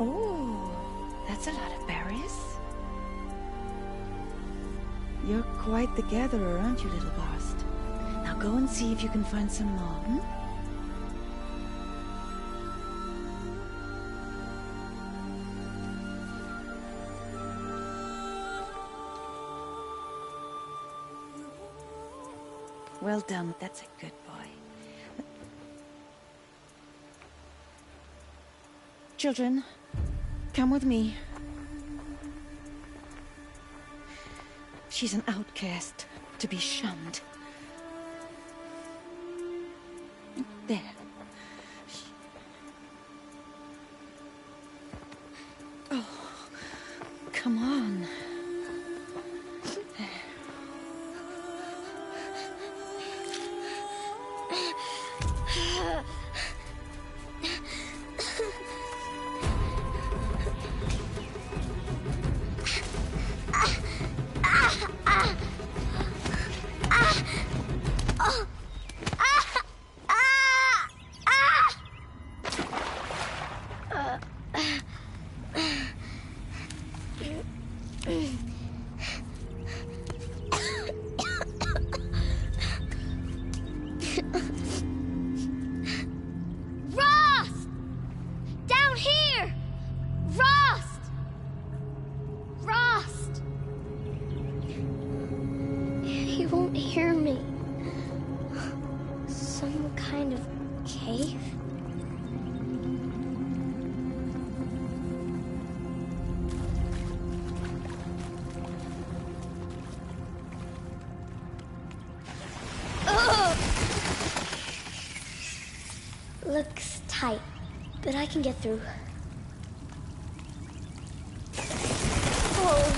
Oh, that's a lot of berries. You're quite the gatherer, aren't you, little Rost? Now go and see if you can find some more, hmm? Well done, that's a good boy. Children, come with me. She's an outcast, to be shunned. There. Oh, come on. Rost! Down here! Rost! Rost! He won't hear me. Some kind of cave? Looks tight, but I can get through. Oh.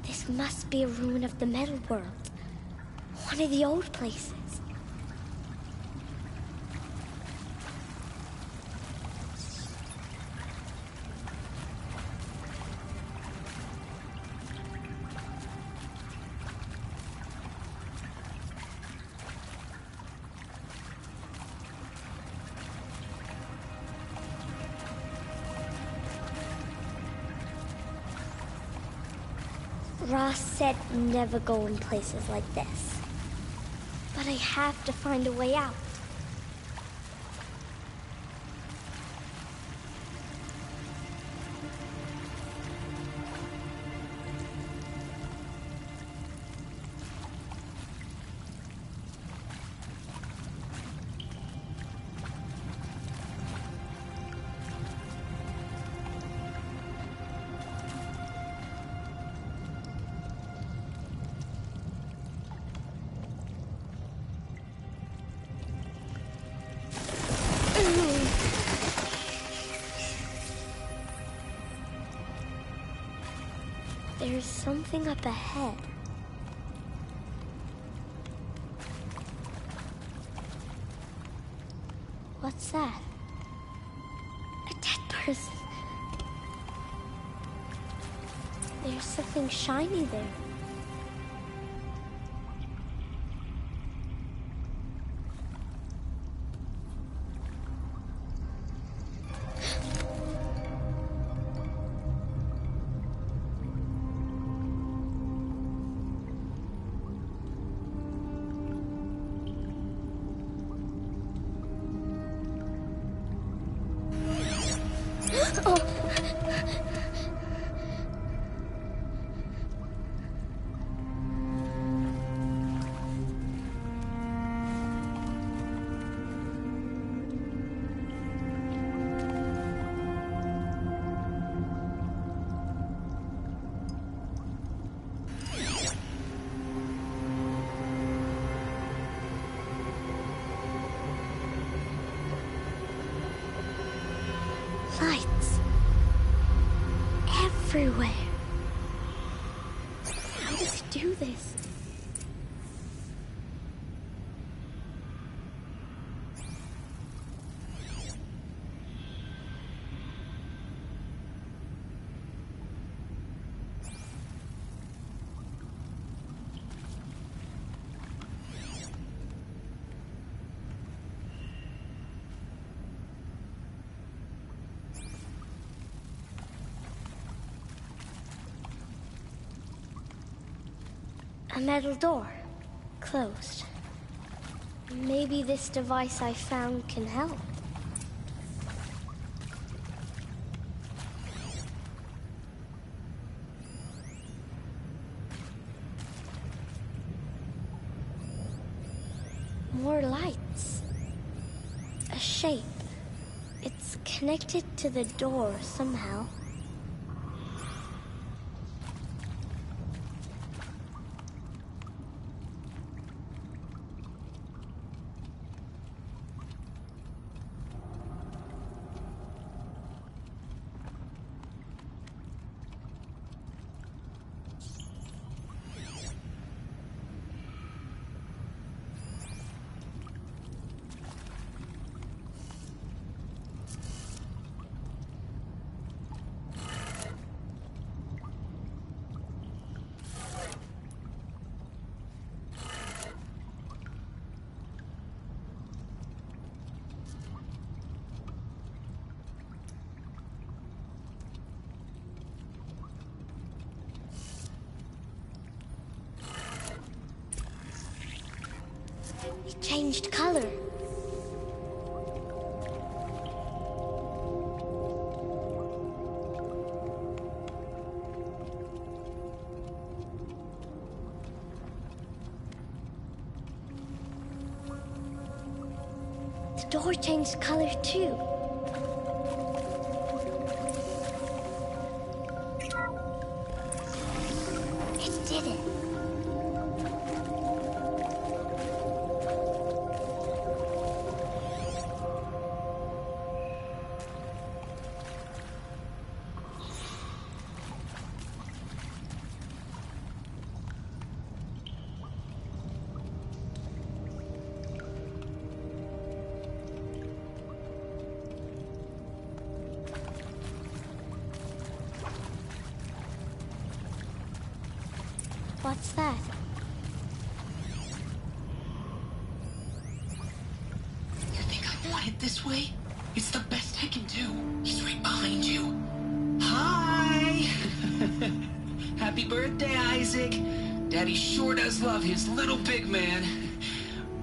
This must be a ruin of the metal world. One of the old places. Rost said never go in places like this. But I have to find a way out. There's something up ahead. What's that? A dead person. There's something shiny there. Lights. Everywhere. How does he do this? A metal door. Closed. Maybe this device I found can help. More lights. A shape. It's connected to the door somehow. It changed color. The door changed color too. It did it. What's that? You think I want it this way? It's the best I can do. He's right behind you. Hi! Happy birthday, Isaac. Daddy sure does love his little big man.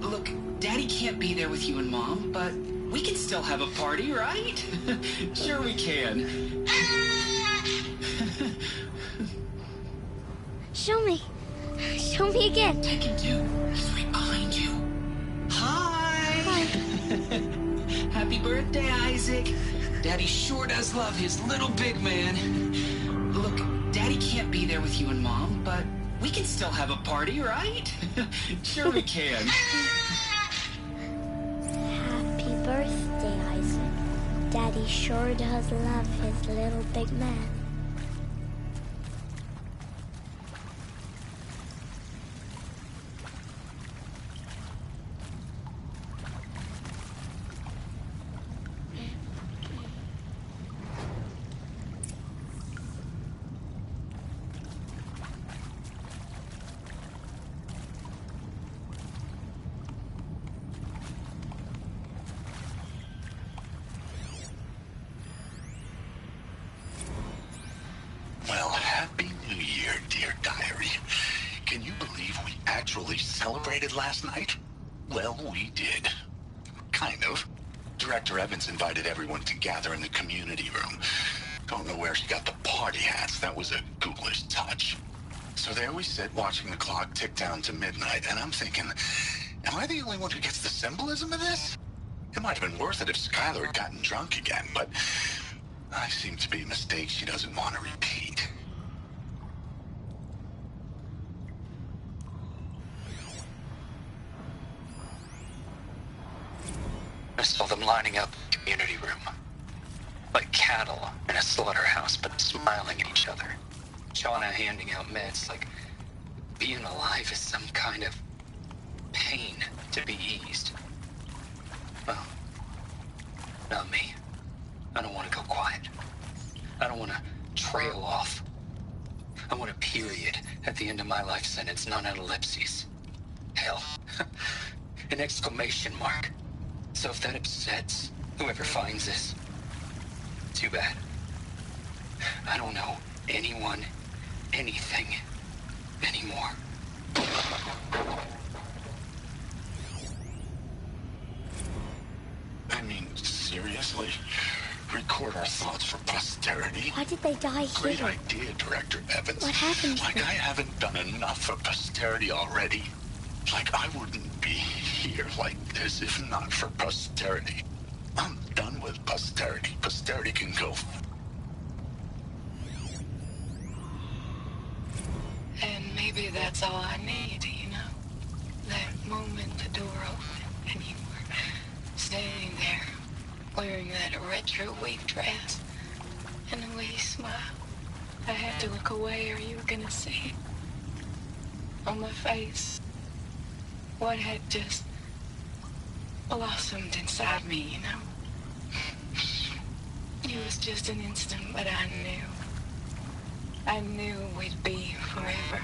Look, Daddy can't be there with you and Mom, but we can still have a party, right? Sure we can. Show me. Show me again. I can do. He's right behind you. Hi! Hi. Happy birthday, Isaac. Daddy sure does love his little big man. Look, Daddy can't be there with you and Mom, but we can still have a party, right? Sure we can. Happy birthday, Isaac. Daddy sure does love his little big man. Well, Happy New Year, dear diary. Can you believe we actually celebrated last night? Well, we did. Kind of. Director Evans invited everyone to gather in the community room. Don't know where she got the party hats. That was a ghoulish touch. So there we sit, watching the clock tick down to midnight, and I'm thinking, am I the only one who gets the symbolism of this? It might have been worth it if Skylar had gotten drunk again, but I seem to be a mistake she doesn't want to repeat. I saw them lining up in the community room. Like cattle in a slaughterhouse, but smiling at each other. Shauna handing out meds like being alive is some kind of pain to be eased. Well, not me. I don't want to go quiet. I don't want to trail off. I want a period at the end of my life sentence, not an ellipses. Hell, an exclamation mark. So if that upsets whoever finds this, too bad. I don't know anyone, anything, anymore. I mean, seriously? Record our thoughts for posterity? Why did they die Great here? idea, Director Evans. What happened? Like I haven't done enough for posterity already. Like I wouldn't be here like this if not for posterity. I'm done with posterity. Posterity can go. And maybe that's all I need, you know? That moment the door opened and you were standing there wearing that retro wave dress and the way you smiled. I had to look away or you were gonna see it on my face. What had just blossomed inside me, you know? It was just an instant, but I knew we'd be forever.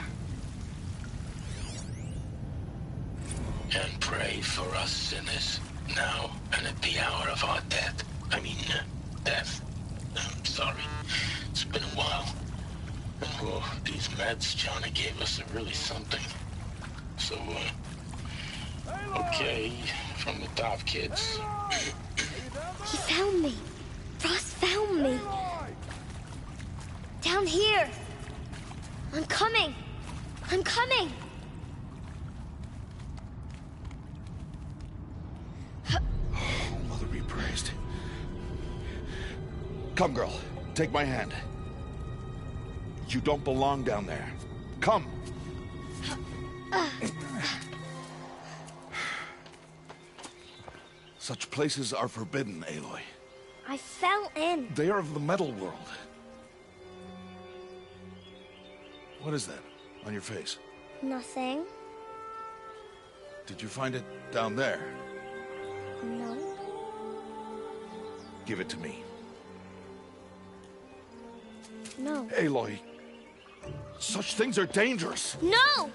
And pray for us sinners, now and at the hour of our death. Death. I'm sorry. It's been a while. Oh, these meds Johnny gave us are really something. So, okay, from the top, kids. He found me. Rost found me. Down here. I'm coming. I'm coming. Mother be praised. Come, girl. Take my hand. You don't belong down there. Come. Such places are forbidden, Aloy. I fell in. They are of the metal world. What is that on your face? Nothing. Did you find it down there? No. Give it to me. No. Aloy, such things are dangerous. No!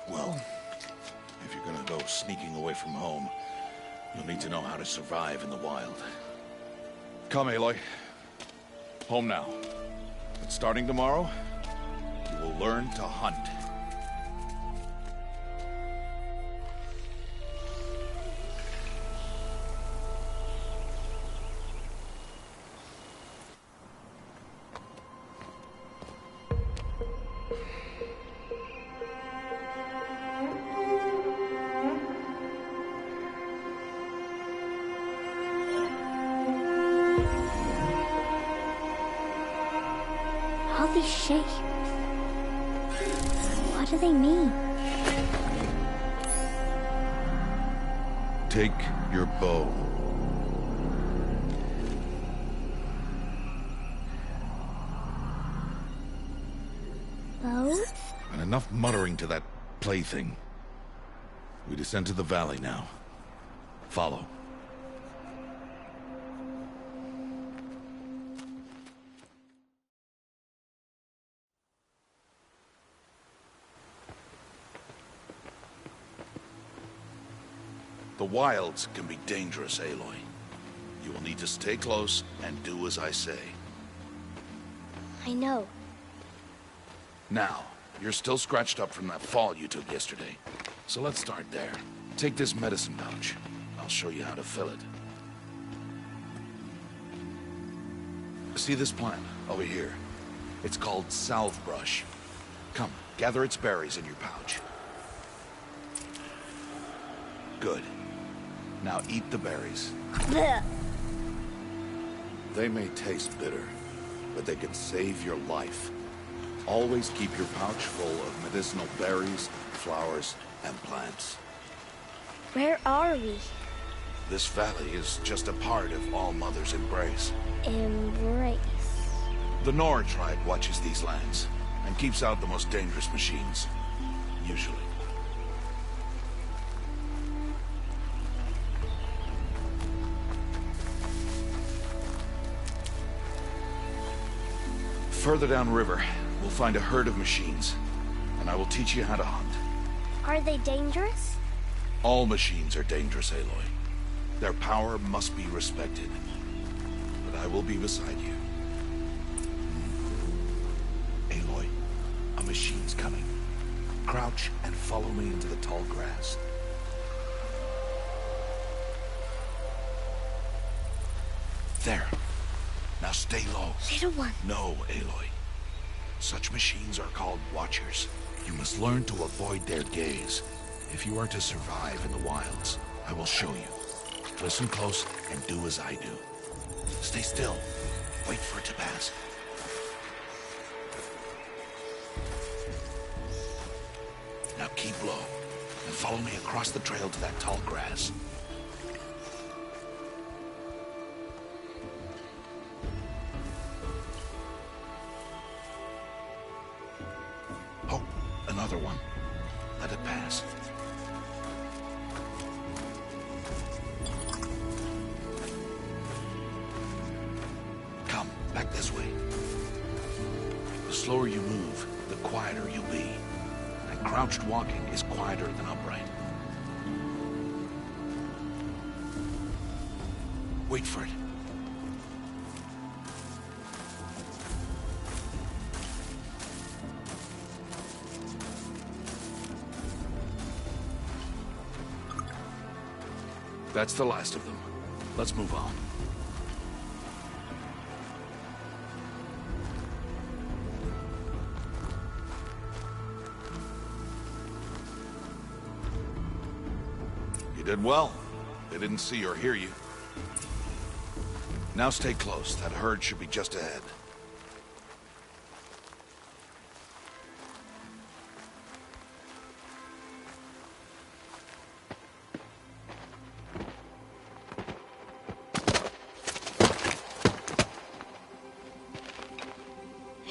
Well, if you're gonna go sneaking away from home, you'll need to know how to survive in the wild. Come, Aloy. Home now. But starting tomorrow, you will learn to hunt. All these shapes. What do they mean? Take your bow. Bow? And enough muttering to that plaything. We descend to the valley now. Follow. The wilds can be dangerous, Aloy. You will need to stay close and do as I say. I know. Now, you're still scratched up from that fall you took yesterday. So let's start there. Take this medicine pouch. I'll show you how to fill it. See this plant over here? It's called salve brush. Come, gather its berries in your pouch. Good. Now eat the berries. Blech. They may taste bitter, but they can save your life. Always keep your pouch full of medicinal berries, flowers, and plants. Where are we? This valley is just a part of All Mother's embrace. Embrace. The Nora tribe watches these lands and keeps out the most dangerous machines. Usually. Further downriver, we'll find a herd of machines, and I will teach you how to hunt. Are they dangerous? All machines are dangerous, Aloy. Their power must be respected. But I will be beside you. Aloy, a machine's coming. Crouch and follow me into the tall grass. There. Now stay low. Little one. No, Aloy. Such machines are called Watchers. You must learn to avoid their gaze if you are to survive in the wilds. I will show you. Listen close and do as I do. Stay still. Wait for it to pass. Now keep low and follow me across the trail to that tall grass. Oh, another one. Let it pass. Come, back this way. The slower you move, the quieter you'll be. And crouched walking is quieter than upright. Wait for it. That's the last of them. Let's move on. You did well. They didn't see or hear you. Now stay close. That herd should be just ahead.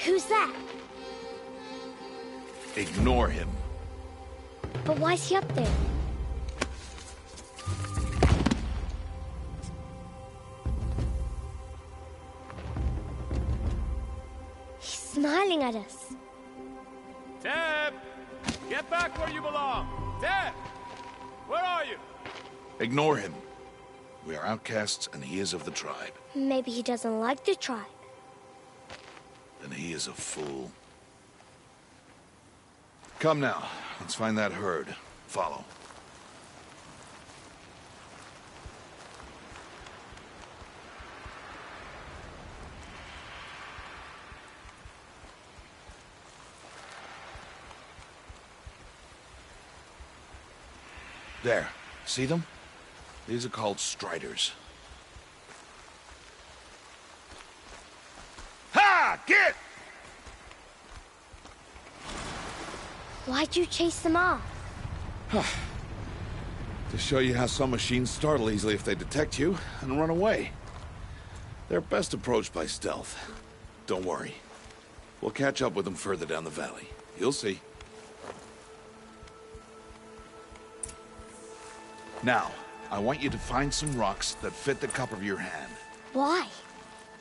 Who's that? Ignore him. But why's he up there? He's smiling at us. Deb! Get back where you belong! Deb! Where are you? Ignore him. We are outcasts, and he is of the tribe. Maybe he doesn't like the tribe. Then he is a fool. Come now, let's find that herd. Follow. There. See them? These are called striders. Ha! Get! Why'd you chase them off? To show you how some machines startle easily if they detect you and run away. They're best approached by stealth. Don't worry. We'll catch up with them further down the valley. You'll see. Now, I want you to find some rocks that fit the cup of your hand. Why?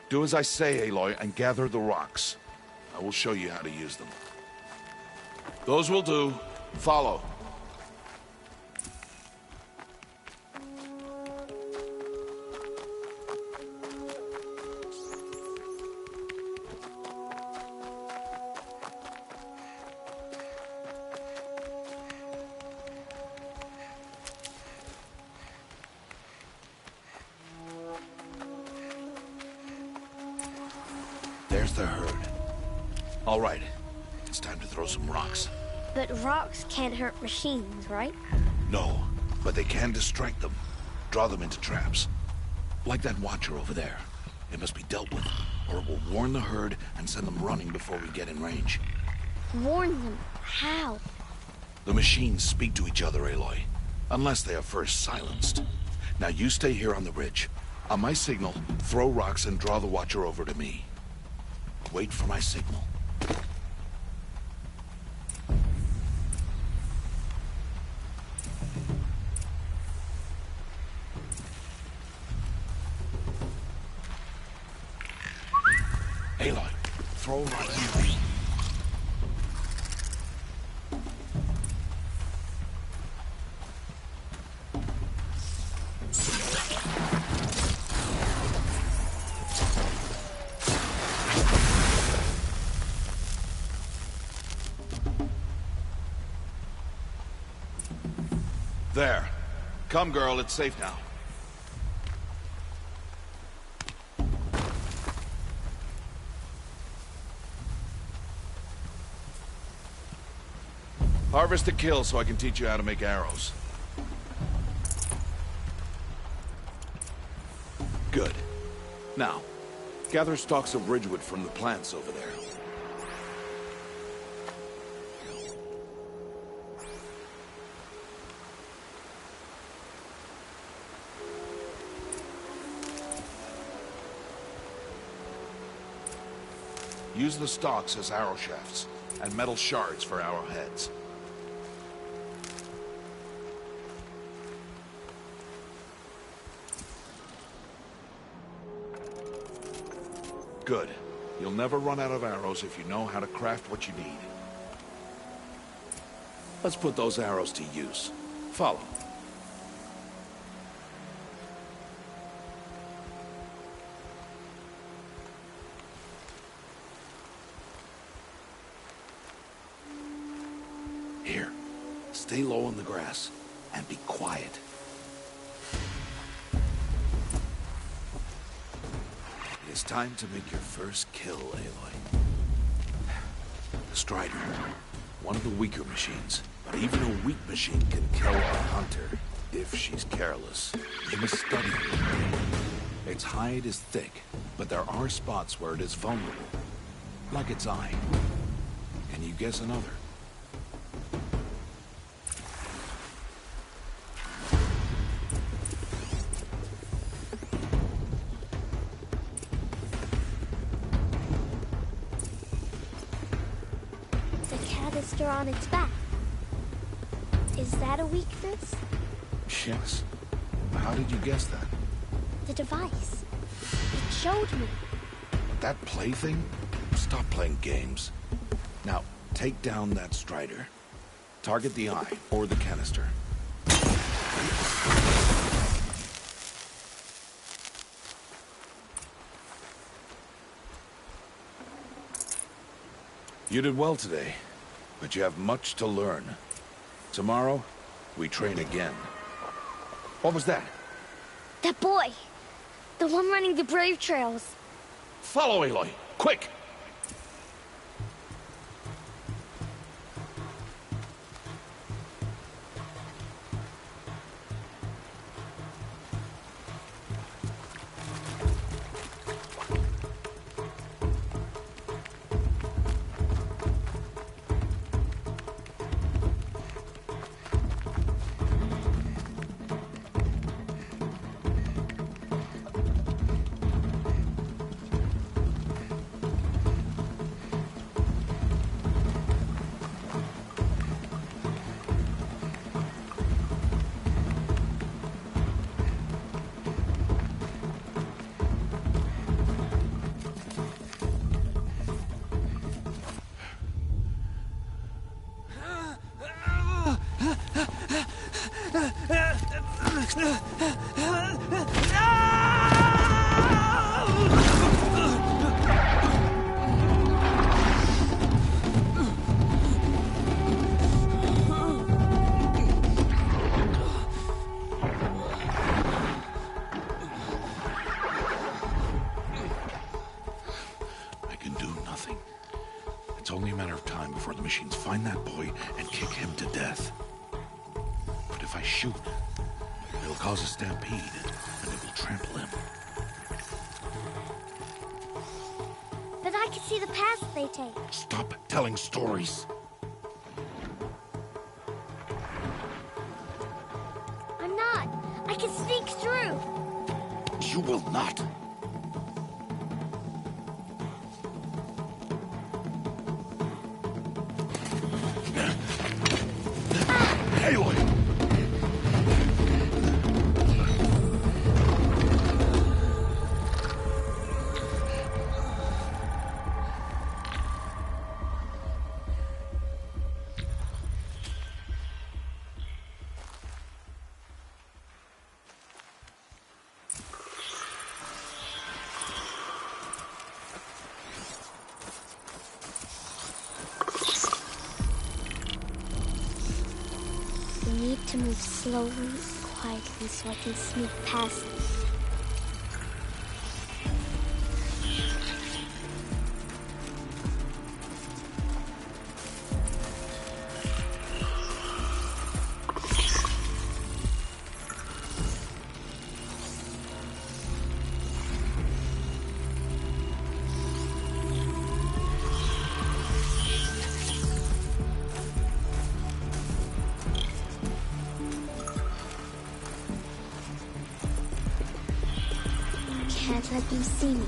Do as I say, Aloy, and gather the rocks. I will show you how to use them. Those will do. Follow. There's the herd. All right. It's time to throw some rocks. But rocks can't hurt machines, right? No, but they can distract them. Draw them into traps. Like that watcher over there. It must be dealt with, or it will warn the herd and send them running before we get in range. Warn them? How? The machines speak to each other, Aloy. Unless they are first silenced. Now you stay here on the ridge. On my signal, throw rocks and draw the watcher over to me. Wait for my signal. patrol like you. There. Come, girl, it's safe now. Harvest a kill so I can teach you how to make arrows. Good. Now, gather stalks of ridgewood from the plants over there. Use the stalks as arrow shafts, and metal shards for arrowheads. Good. You'll never run out of arrows if you know how to craft what you need. Let's put those arrows to use. Follow. Here. Stay low on the grass and be quiet. It's time to make your first kill, Aloy. The Strider. One of the weaker machines. But even a weak machine can kill a hunter, if she's careless. You must study it. Its hide is thick, but there are spots where it is vulnerable. Like its eye. Can you guess another? On its back. Is that a weakness? Yes. How did you guess that? The device. It showed me. That plaything? Stop playing games. Now, take down that Strider. Target the eye, or the canister. You did well today. But you have much to learn. Tomorrow, we train again. What was that? That boy! The one running the brave trails. Follow Aloy, quick! It's only a matter of time before the machines find that boy and kick him to death. But if I shoot, it'll cause a stampede, and it will trample him. But I can see the paths they take. Stop telling stories. I'm not. I can sneak through. You will not. slowly, quietly, so I can sneak past them. Can't let them see me.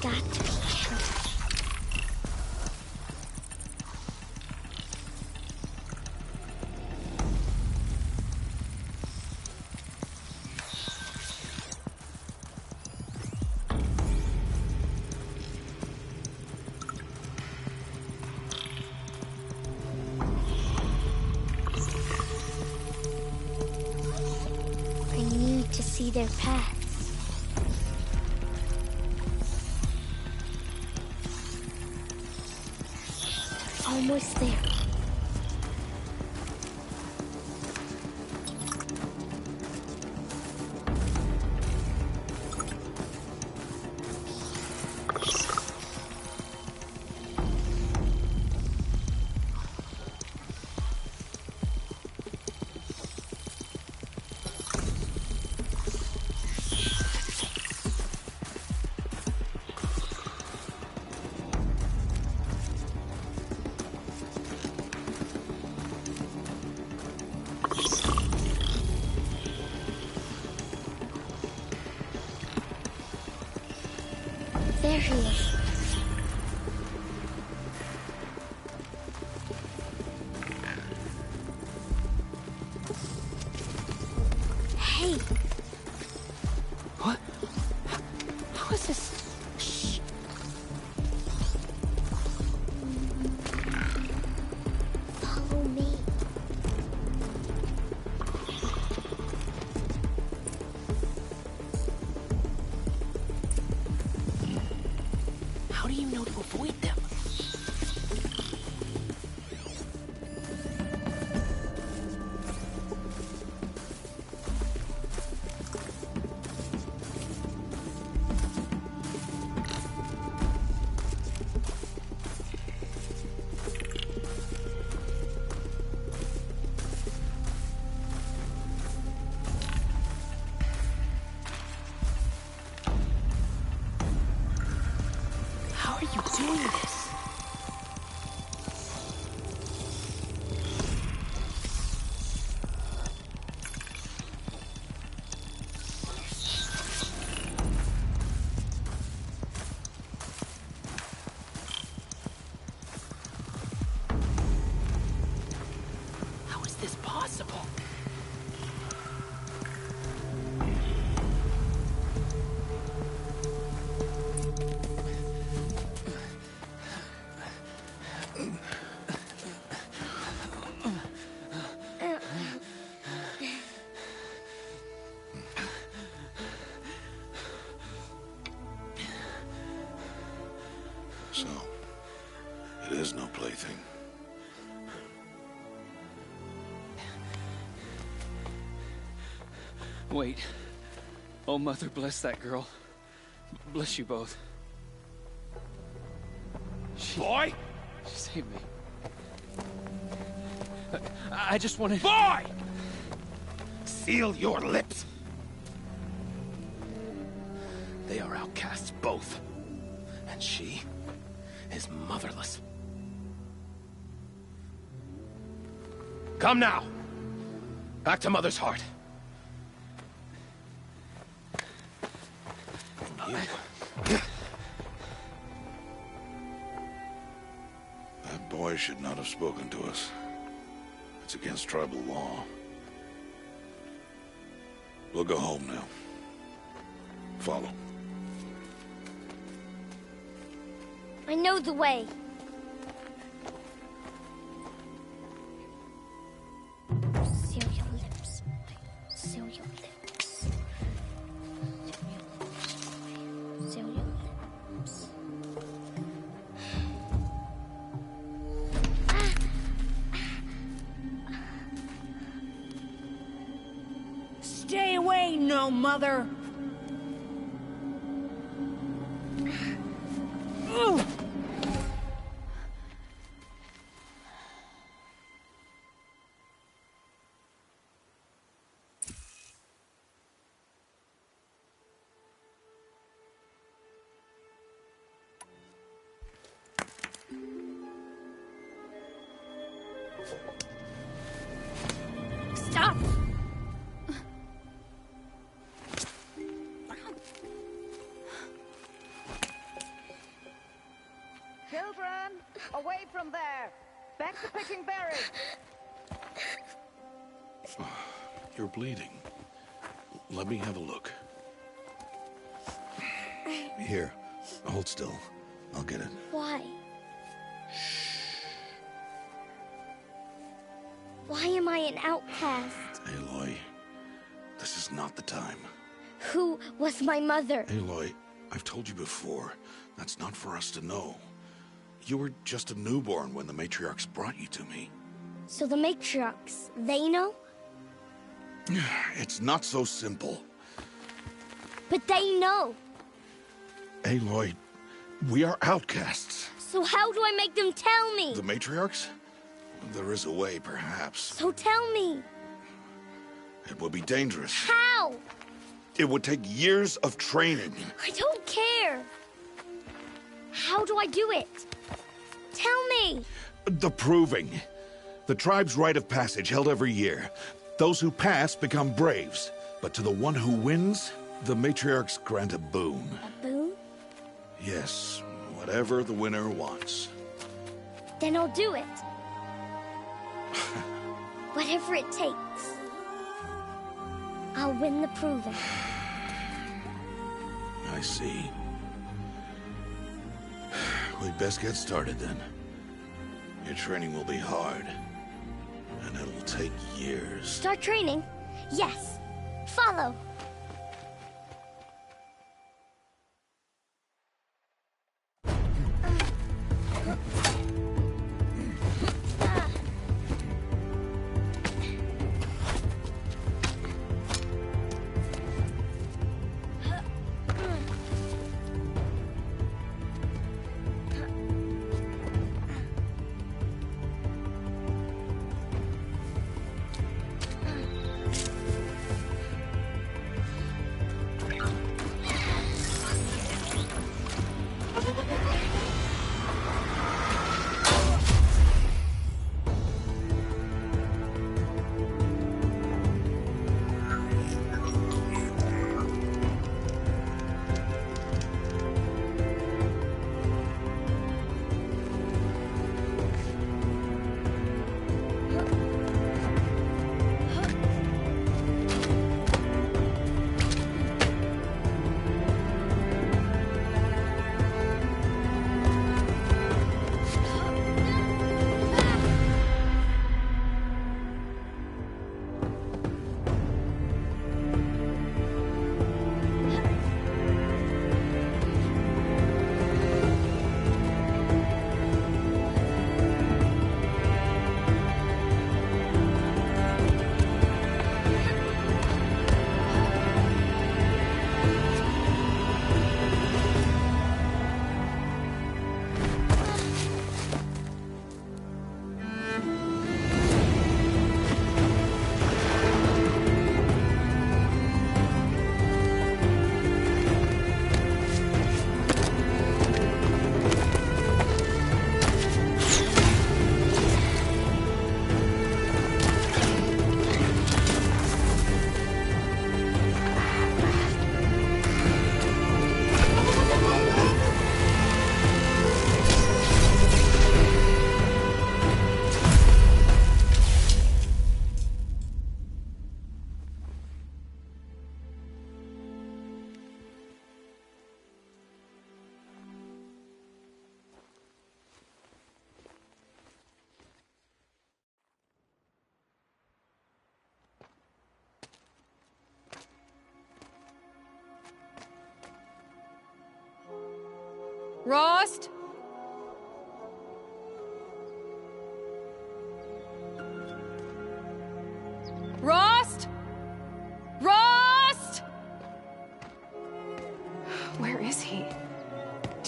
Got to be careful. I need to see their paths. Almost there. There he is. Hey! What? How is this? Shh. Follow me. How do you know to avoid them? How are you doing this? How is this possible? So, it is no plaything. Wait. Oh, Mother, bless that girl. Bless you both. Boy! She saved me. I just wanted... Boy! Seal your lips! They are outcasts, both. And she is motherless. Come now! Back to Mother's heart. That boy should not have spoken to us. It's against tribal law. We'll go home now. Follow. I know the way. Seal your lips. Seal your lips. Seal your lips. Stay away, no mother! Stop! Children, away from there! Back to picking berries! You're bleeding. Let me have a look. Here, hold still. I'll get it. Why? Why am I an outcast? Aloy, this is not the time. Who was my mother? Aloy, I've told you before, that's not for us to know. You were just a newborn when the matriarchs brought you to me. So the matriarchs, they know? It's not so simple. But they know. Aloy, we are outcasts. So how do I make them tell me? The matriarchs? There is a way, perhaps. So tell me. It would be dangerous. How? It would take years of training. I don't care. How do I do it? Tell me. The proving. The tribe's rite of passage held every year. Those who pass become braves. But to the one who wins, the matriarchs grant a boon. A boon? Yes, whatever the winner wants. Then I'll do it. Whatever it takes. I'll win the proving. I see. We'd best get started then. Your training will be hard. And it'll take years. Start training? Yes. Follow.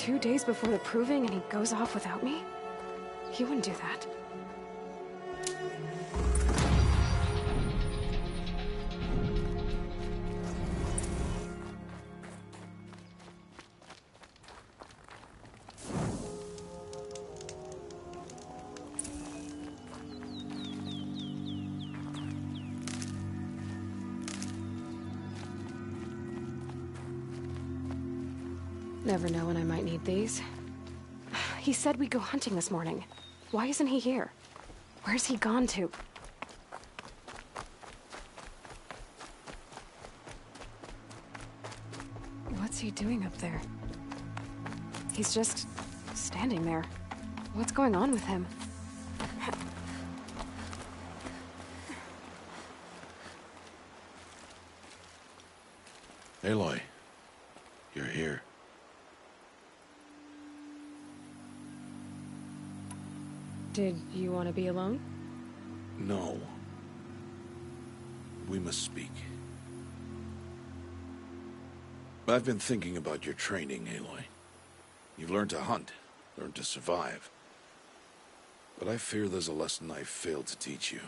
2 days before the proving and he goes off without me? He wouldn't do that. Never know when I might need these. He said we'd go hunting this morning. Why isn't he here? Where's he gone to? What's he doing up there? He's just standing there. What's going on with him? Aloy, you're here. Did you want to be alone? No. We must speak. I've been thinking about your training, Aloy. You've learned to hunt, learned to survive. But I fear there's a lesson I've failed to teach you.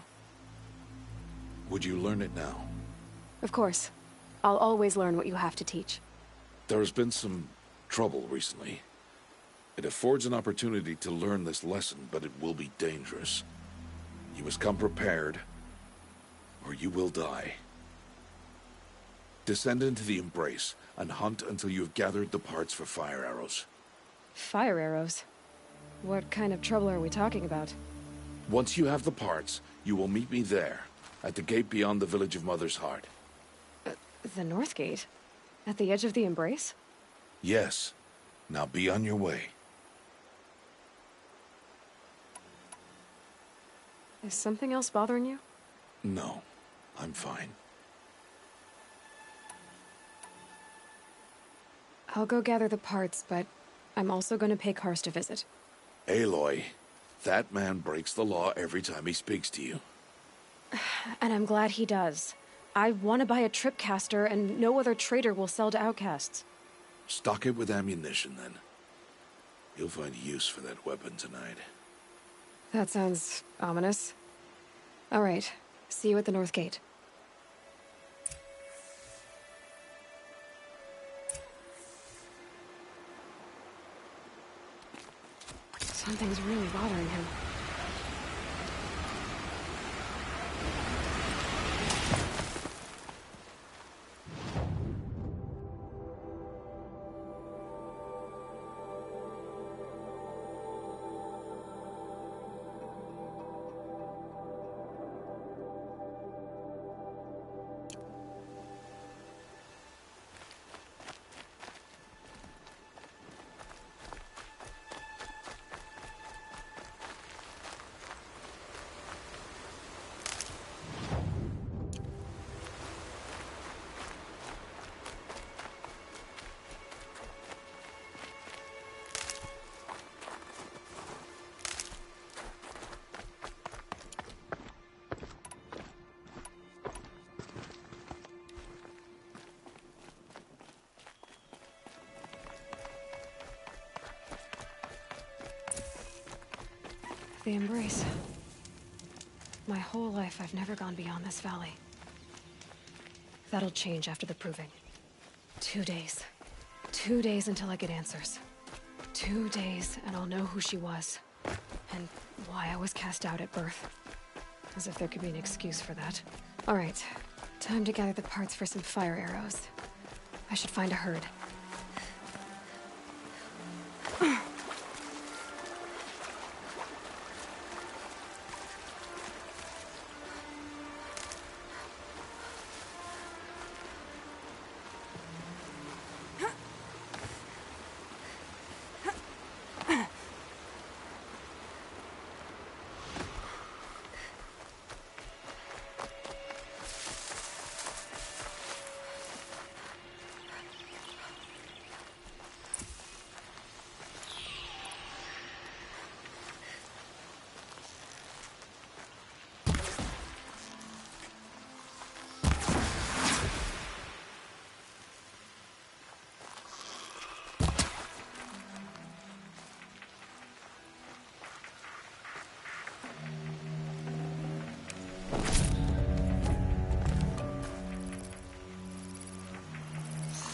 Would you learn it now? Of course. I'll always learn what you have to teach. There's been some trouble recently. It affords an opportunity to learn this lesson, but it will be dangerous. You must come prepared, or you will die. Descend into the Embrace, and hunt until you have gathered the parts for fire arrows. Fire arrows? What kind of trouble are we talking about? Once you have the parts, you will meet me there, at the gate beyond the village of Mother's Heart. The North Gate? At the edge of the Embrace? Yes. Now be on your way. Is something else bothering you? No, I'm fine. I'll go gather the parts, but I'm also going to pay Karst a visit. Aloy, that man breaks the law every time he speaks to you. And I'm glad he does. I want to buy a tripcaster, and no other trader will sell to outcasts. Stock it with ammunition, then. You'll find use for that weapon tonight. That sounds ominous. All right, see you at the North Gate. Something's really bothering him. The Embrace. My whole life, I've never gone beyond this valley. That'll change after the proving. 2 days. 2 days until I get answers. 2 days, and I'll know who she was. And why I was cast out at birth. As if there could be an excuse for that. All right. Time to gather the parts for some fire arrows. I should find a herd.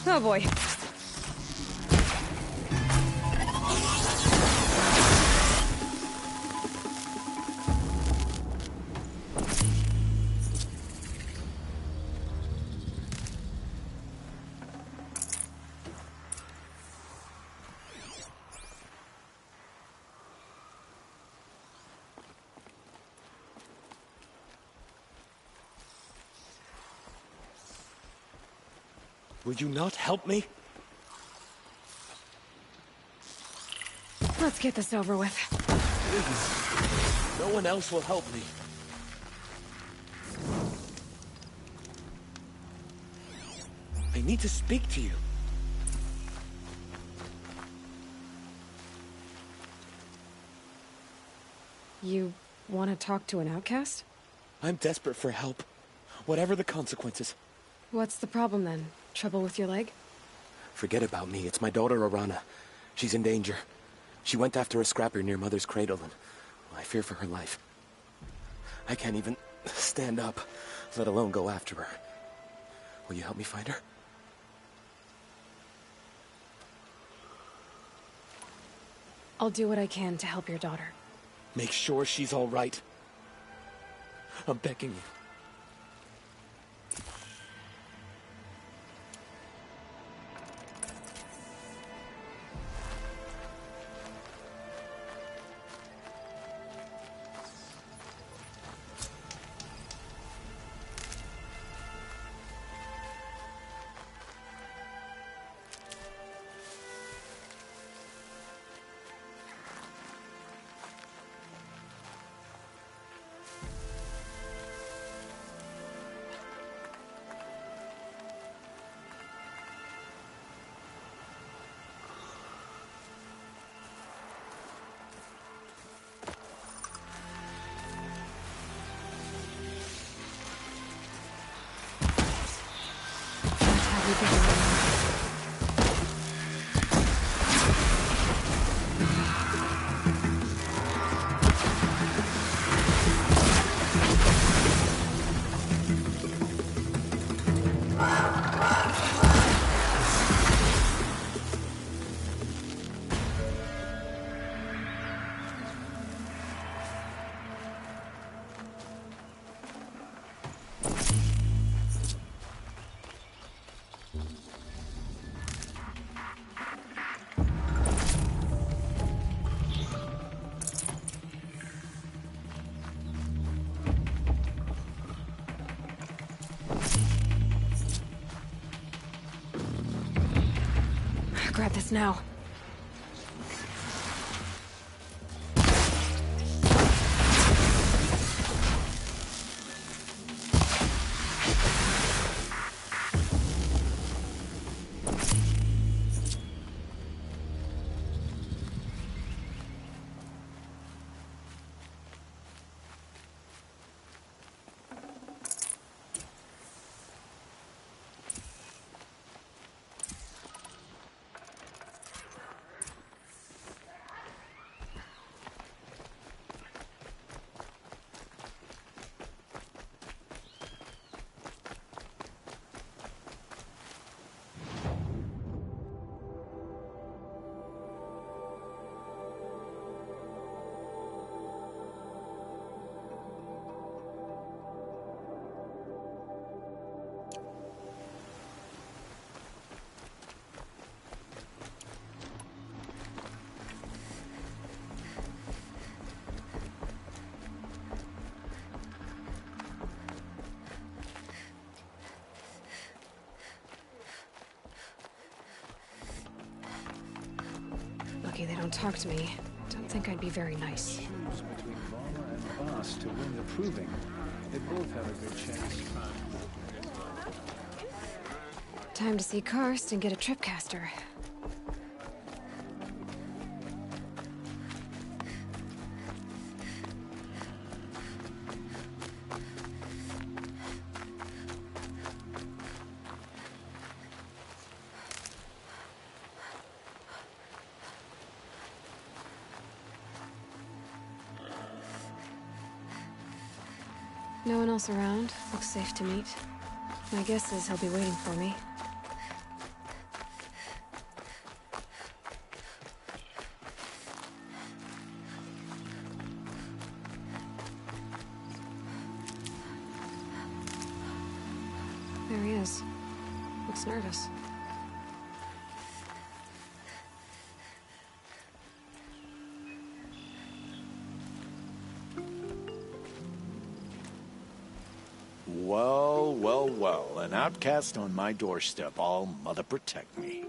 Oh boy. Will you not help me? Let's get this over with. Please. No one else will help me. I need to speak to you. You want to talk to an outcast? I'm desperate for help. Whatever the consequences. What's the problem then? Trouble with your leg? Forget about me. It's my daughter, Arana. She's in danger. She went after a scrapper near Mother's cradle, and I fear for her life. I can't even stand up, let alone go after her. Will you help me find her? I'll do what I can to help your daughter. Make sure she's all right. I'm begging you. Grab this now. Lucky they don't talk to me. Don't think I'd be very nice. Choose between Vala and Rost to win the proving. They both have a good chance. Time to see Karst and get a tripcaster. No one else around. Looks safe to meet. My guess is he'll be waiting for me. There he is. Looks nervous. Well, well, well. An outcast on my doorstep. All mother protect me.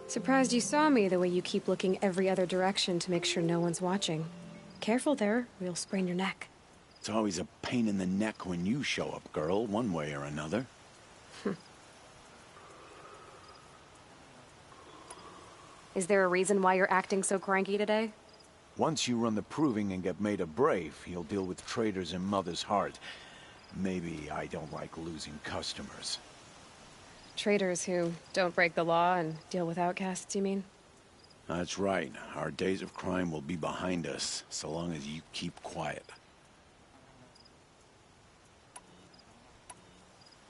Surprised you saw me the way you keep looking every other direction to make sure no one's watching. Careful there, or you'll sprain your neck. It's always a pain in the neck when you show up, girl, one way or another. Is there a reason why you're acting so cranky today? Once you run the proving and get made a brave, you'll deal with traitors in Mother's Heart. Maybe I don't like losing customers. Traitors who don't break the law and deal with outcasts, you mean? That's right. Our days of crime will be behind us, so long as you keep quiet.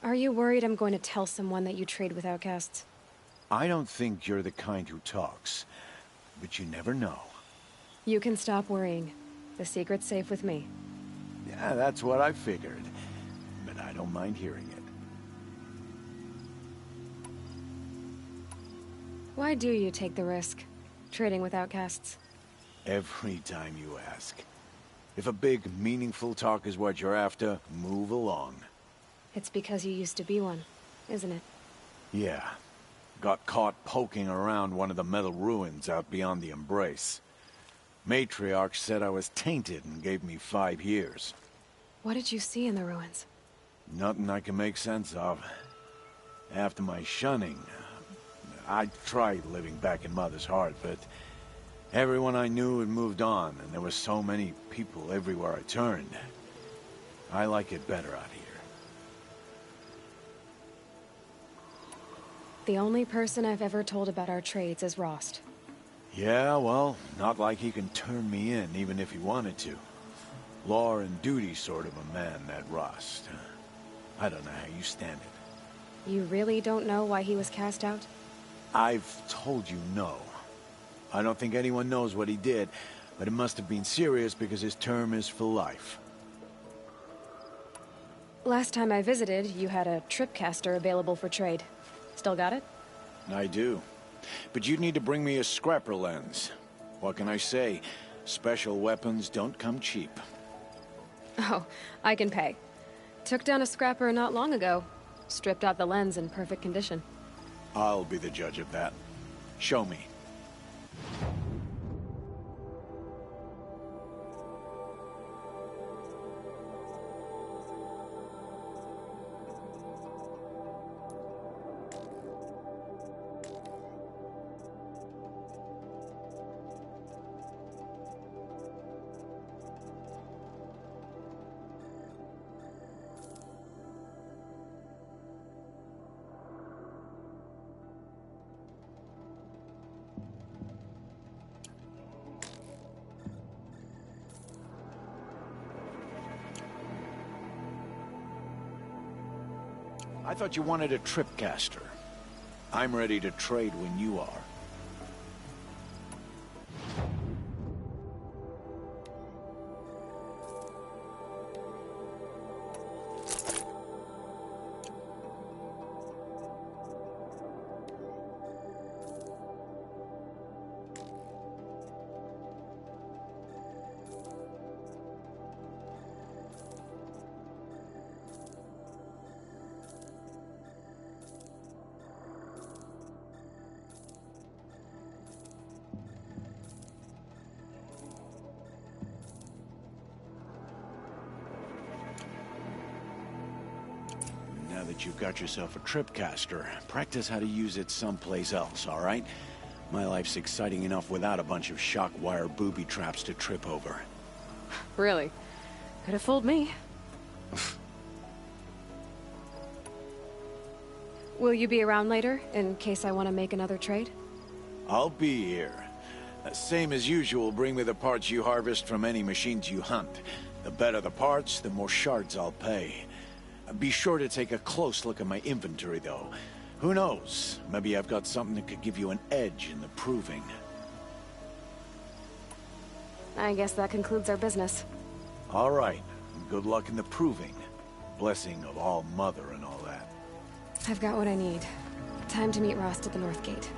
Are you worried I'm going to tell someone that you trade with outcasts? I don't think you're the kind who talks, but you never know. You can stop worrying. The secret's safe with me. Yeah, that's what I figured. But I don't mind hearing it. Why do you take the risk, trading with outcasts? Every time you ask. If a big, meaningful talk is what you're after, move along. It's because you used to be one, isn't it? Yeah. Got caught poking around one of the metal ruins out beyond the Embrace. Matriarch said I was tainted and gave me 5 years. What did you see in the ruins? Nothing I can make sense of. After my shunning, I tried living back in Mother's Heart, but everyone I knew had moved on, and there were so many people everywhere I turned. I like it better out here. The only person I've ever told about our trades is Rost. Yeah, well, not like he can turn me in, even if he wanted to. Law and duty sort of a man, that Rost. I don't know how you stand it. You really don't know why he was cast out? I've told you no. I don't think anyone knows what he did, but it must have been serious because his term is for life. Last time I visited, you had a tripcaster available for trade. Still got it? I do. But you'd need to bring me a scrapper lens. What can I say? Special weapons don't come cheap. Oh, I can pay. Took down a scrapper not long ago. Stripped out the lens in perfect condition. I'll be the judge of that. Show me. I thought you wanted a tripcaster. I'm ready to trade when you are. Now that you've got yourself a tripcaster, practice how to use it someplace else, all right? My life's exciting enough without a bunch of shock wire booby traps to trip over. Really? Could have fooled me. Will you be around later, in case I want to make another trade? I'll be here. Same as usual, bring me the parts you harvest from any machines you hunt. The better the parts, the more shards I'll pay. Be sure to take a close look at my inventory, though. Who knows? Maybe I've got something that could give you an edge in the proving. I guess that concludes our business. All right. Good luck in the proving. Blessing of All Mother and all that. I've got what I need. Time to meet Rost at the North Gate.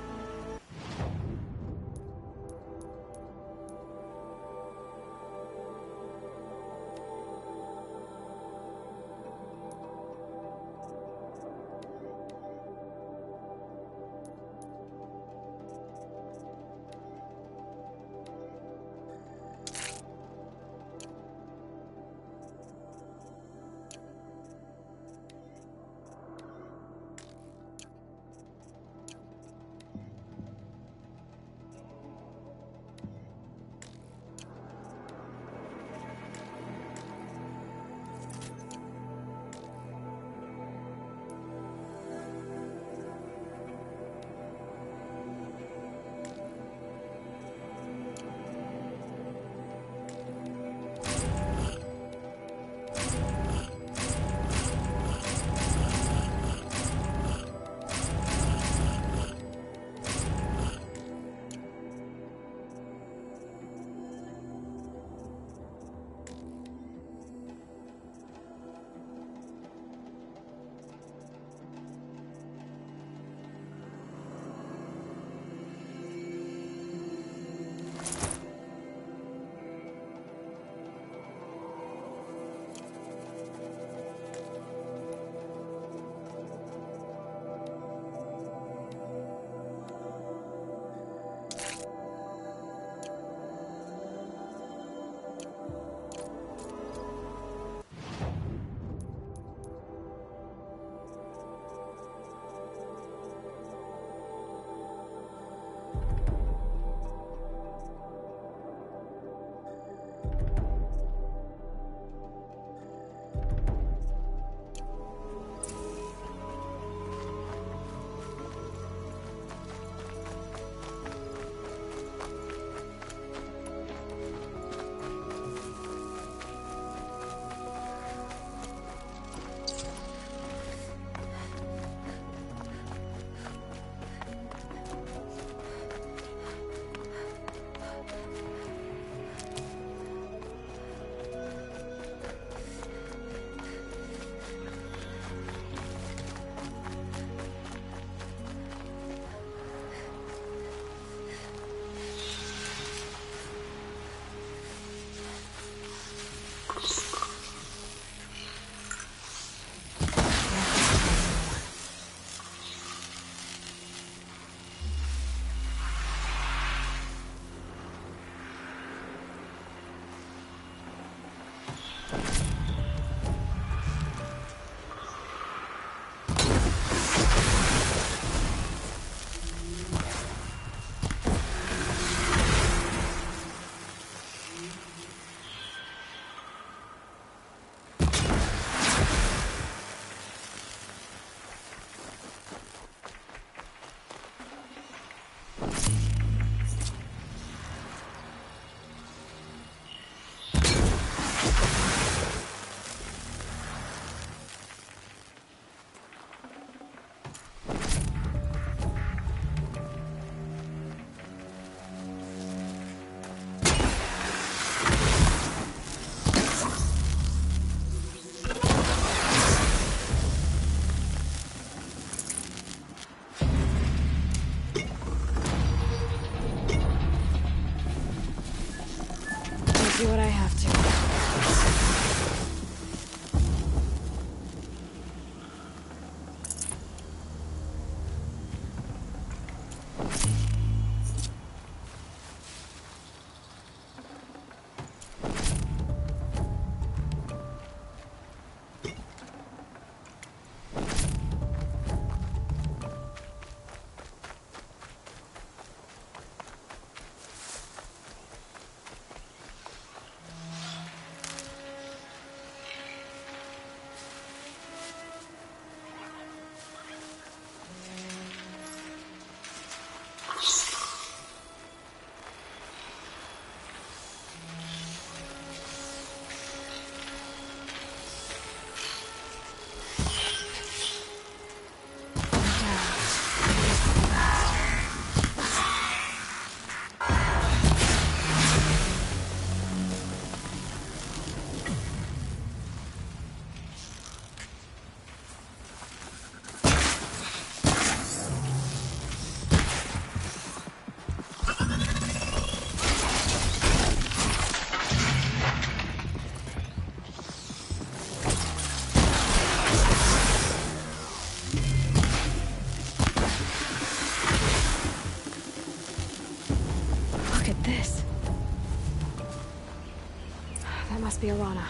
Must be Arana.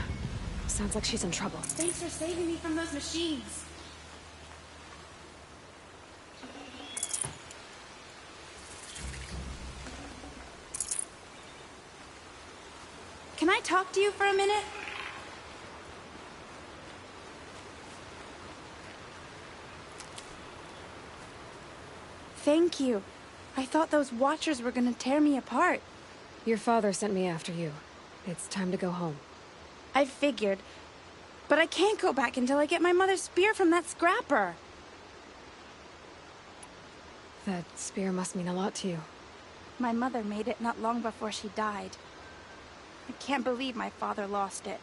Sounds like she's in trouble. Thanks for saving me from those machines. Can I talk to you for a minute? Thank you. I thought those Watchers were gonna tear me apart. Your father sent me after you. It's time to go home. I figured. But I can't go back until I get my mother's spear from that scrapper. That spear must mean a lot to you. My mother made it not long before she died. I can't believe my father lost it.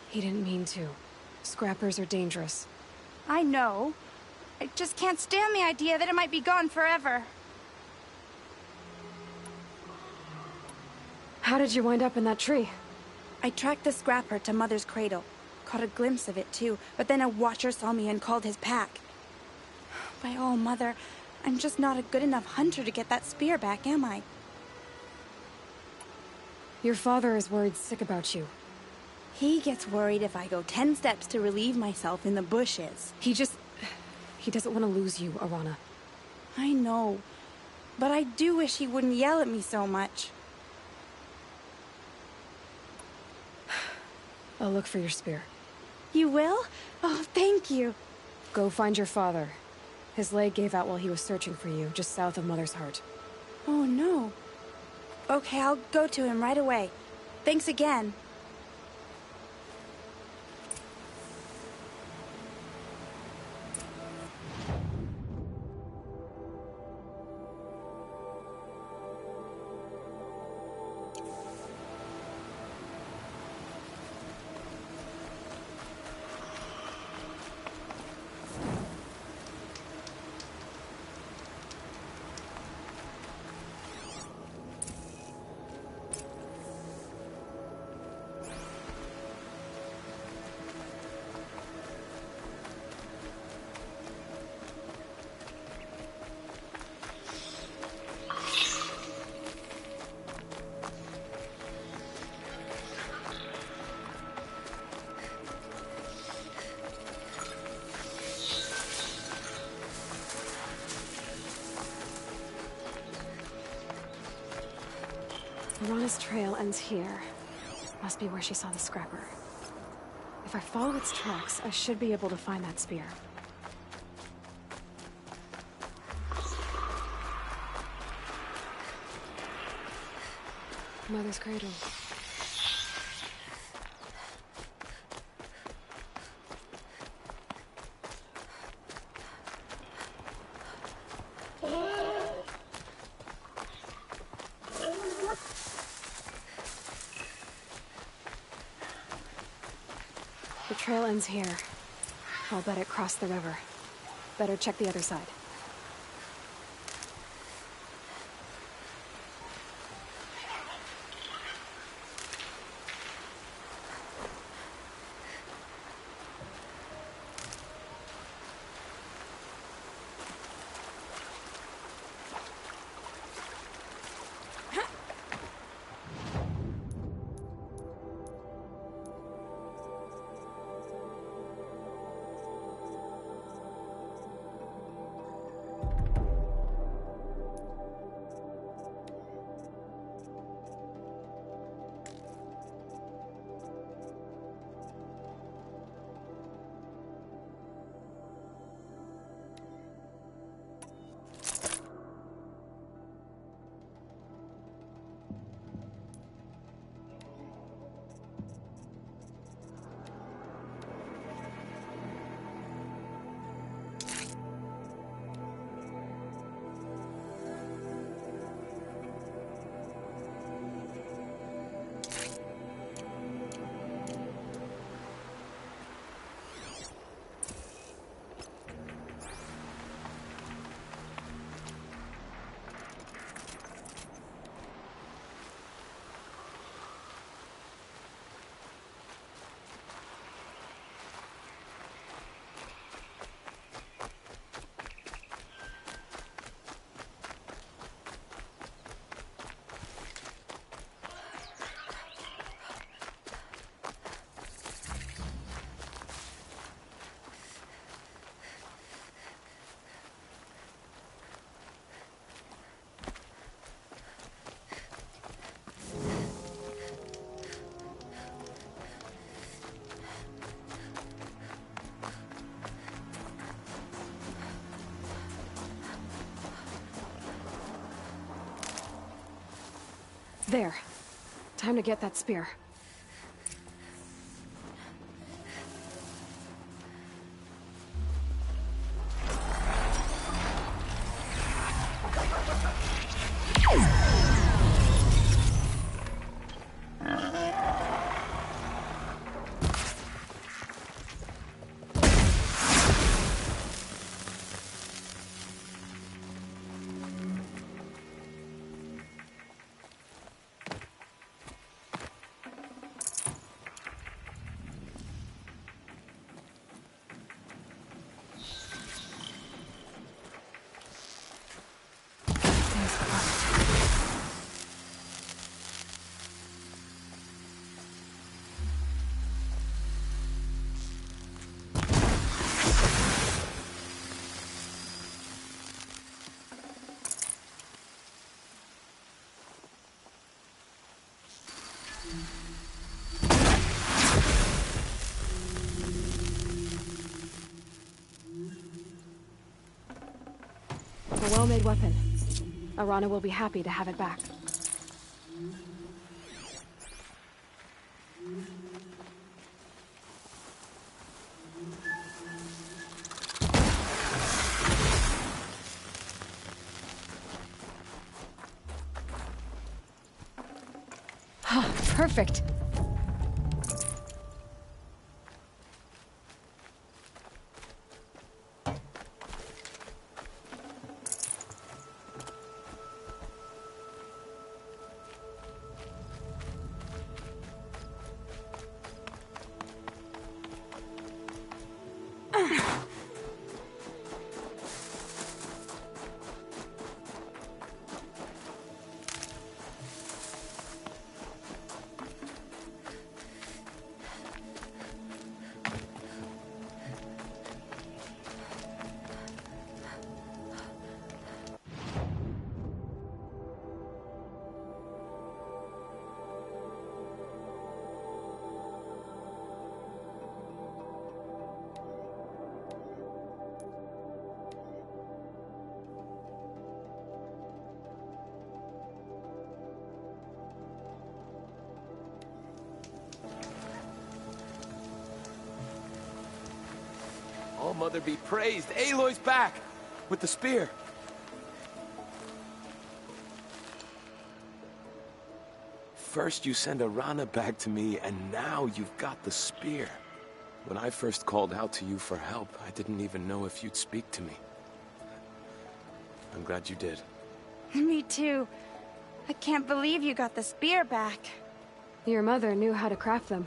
He didn't mean to. Scrappers are dangerous. I know. I just can't stand the idea that it might be gone forever. How did you wind up in that tree? I tracked the scrapper to Mother's cradle. Caught a glimpse of it too, but then a Watcher saw me and called his pack. By all, Mother, I'm just not a good enough hunter to get that spear back, am I? Your father is worried sick about you. He gets worried if I go 10 steps to relieve myself in the bushes. He doesn't want to lose you, Arana. I know, but I do wish he wouldn't yell at me so much. I'll look for your spear. You will? Oh, thank you. Go find your father. His leg gave out while he was searching for you, just south of Mother's Heart. Oh, no. Okay, I'll go to him right away. Thanks again. Arana's trail ends here. Must be where she saw the scrapper. If I follow its tracks, I should be able to find that spear. Mother's cradle. The trail ends here. I'll bet it crossed the river. Better check the other side. There. Time to get that spear. A well-made weapon. Arana will be happy to have it back. Perfect. All Mother be praised. Aloy's back! With the spear. First you send Arana back to me, and now you've got the spear. When I first called out to you for help, I didn't even know if you'd speak to me. I'm glad you did. Me too. I can't believe you got the spear back. Your mother knew how to craft them.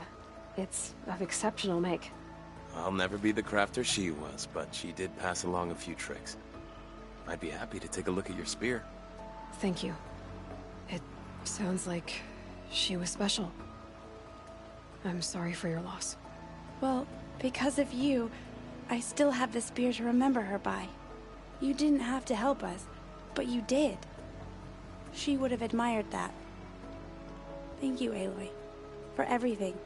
It's of exceptional make. I'll never be the crafter she was, but she did pass along a few tricks. I'd be happy to take a look at your spear. Thank you. It sounds like she was special. I'm sorry for your loss. Well, because of you, I still have the spear to remember her by. You didn't have to help us, but you did. She would have admired that. Thank you, Aloy, for everything.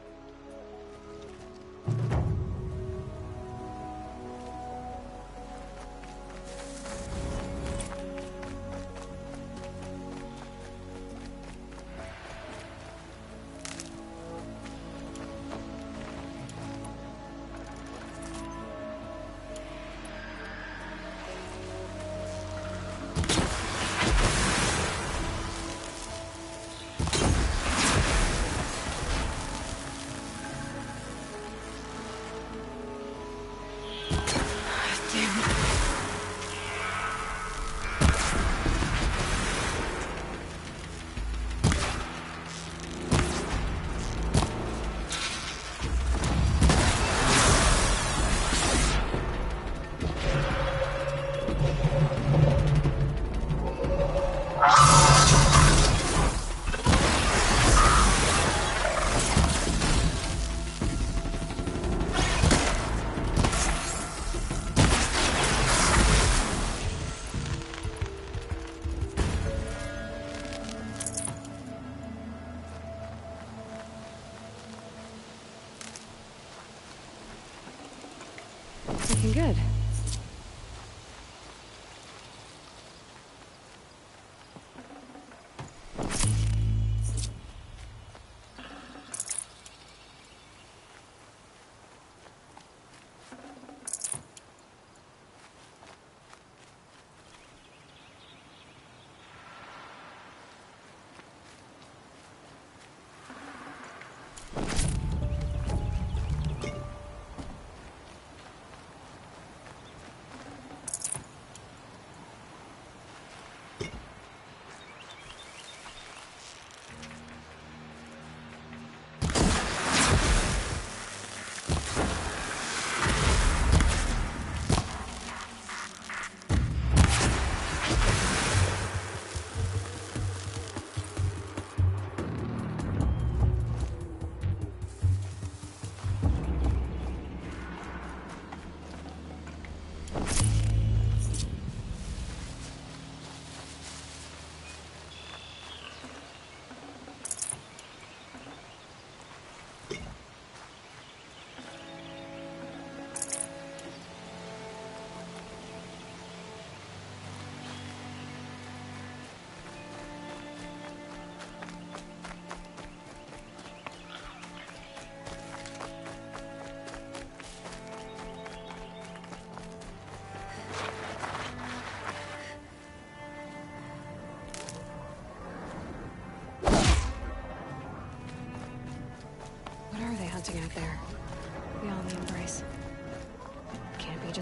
Looking good.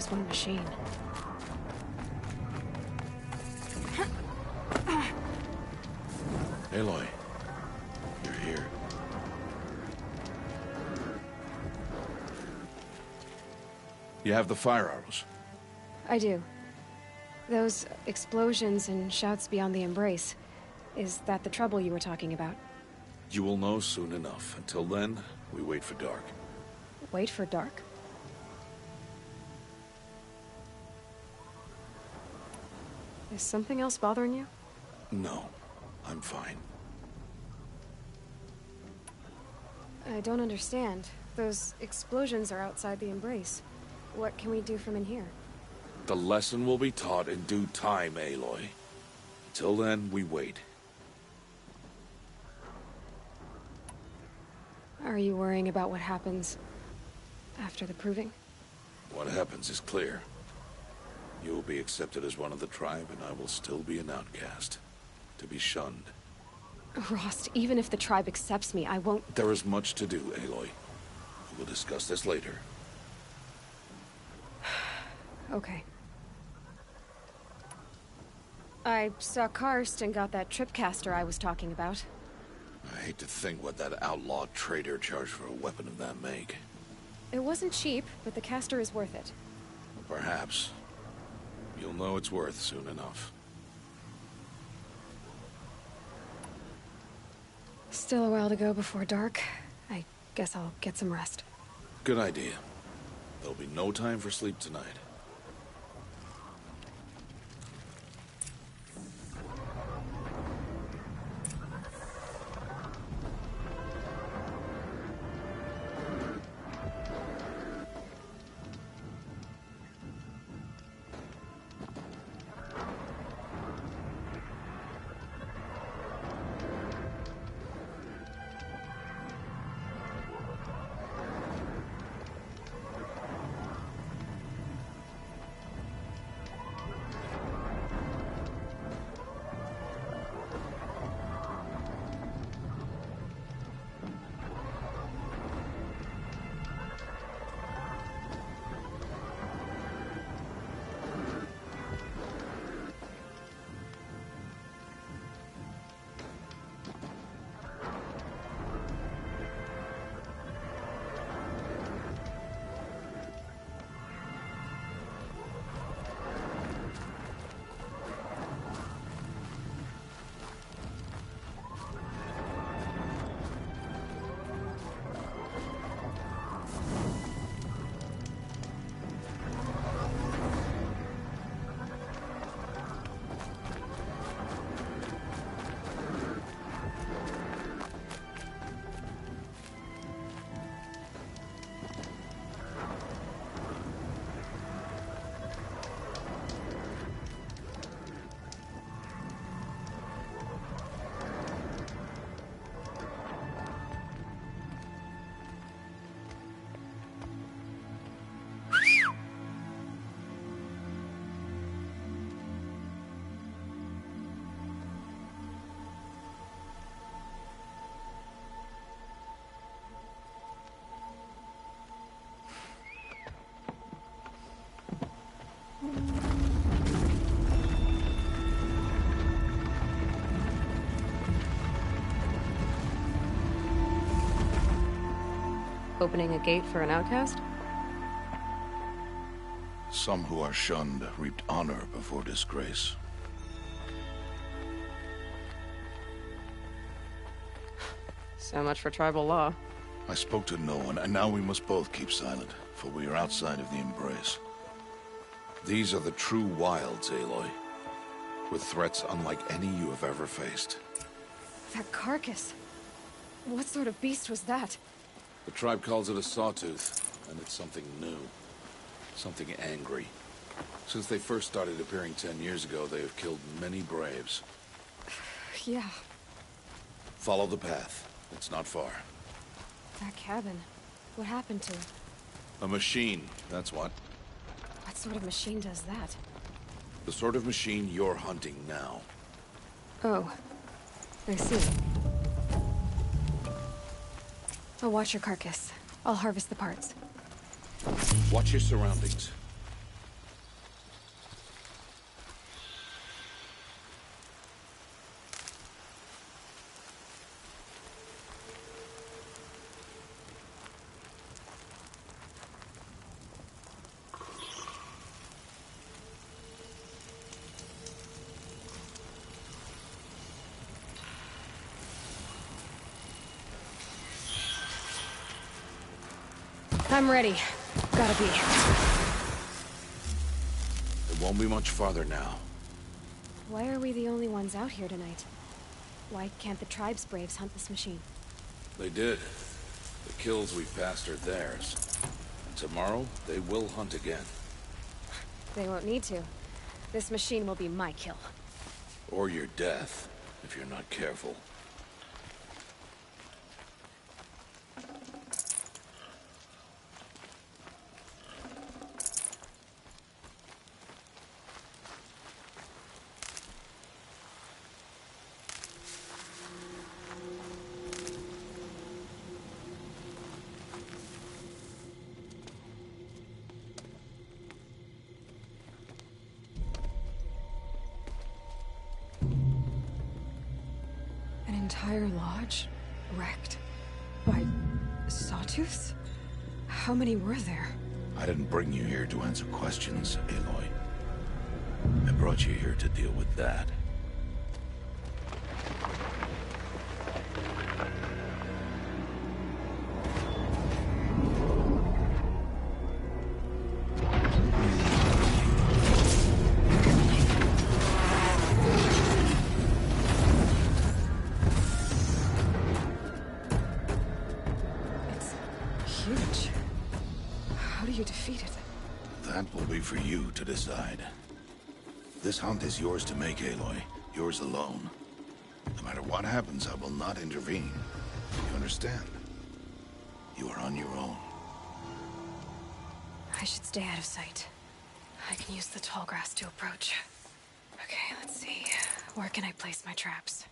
just one machine. Aloy, you're here. You have the fire arrows. I do. Those explosions and shouts beyond the embrace. Is that the trouble you were talking about? You will know soon enough. Until then, we wait for dark. Wait for dark? Is something else bothering you? No, I'm fine. I don't understand. Those explosions are outside the embrace. What can we do from in here? The lesson will be taught in due time, Aloy. Until then, we wait. Are you worrying about what happens after the proving? What happens is clear. You will be accepted as one of the tribe, and I will still be an outcast. To be shunned. Rost, even if the tribe accepts me, I won't... There is much to do, Aloy. We will discuss this later. Okay. I saw Karst and got that tripcaster I was talking about. I hate to think what that outlaw trader charged for a weapon of that make. It wasn't cheap, but the caster is worth it. Perhaps. You'll know it's worth soon enough. Still a while to go before dark. I guess I'll get some rest. Good idea. There'll be no time for sleep tonight. Opening a gate for an outcast? Some who are shunned reaped honor before disgrace. So much for tribal law. I spoke to no one, and now we must both keep silent, for we are outside of the embrace. These are the true wilds, Aloy, with threats unlike any you have ever faced. That carcass. What sort of beast was that? The tribe calls it a sawtooth, and it's something new. Something angry. Since they first started appearing 10 years ago, they have killed many braves. Yeah. Follow the path. It's not far. That cabin. What happened to it? A machine, that's what. What sort of machine does that? The sort of machine you're hunting now. Oh. I see. I'll watch your carcass. I'll harvest the parts. Watch your surroundings. I'm ready. Gotta be. It won't be much farther now. Why are we the only ones out here tonight? Why can't the tribe's braves hunt this machine? They did. The kills we passed are theirs. Tomorrow, they will hunt again. They won't need to. This machine will be my kill. Or your death, if you're not careful. An entire lodge? Wrecked? By sawtooths? How many were there? I didn't bring you here to answer questions, Aloy. I brought you here to deal with that. Huge. How do you defeat it? That will be for you to decide. This hunt is yours to make, Aloy. Yours alone. No matter what happens, I will not intervene. You understand? You are on your own. I should stay out of sight. I can use the tall grass to approach. Okay, let's see. Where can I place my traps?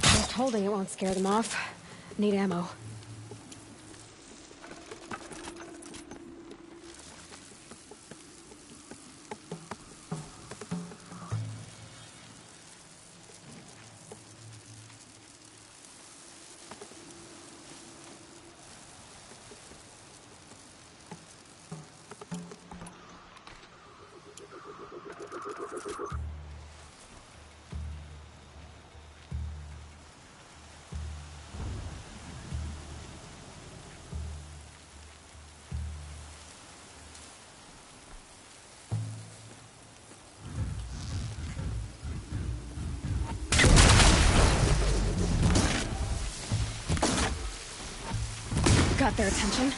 Just holding it won't scare them off. Need ammo. Got their attention.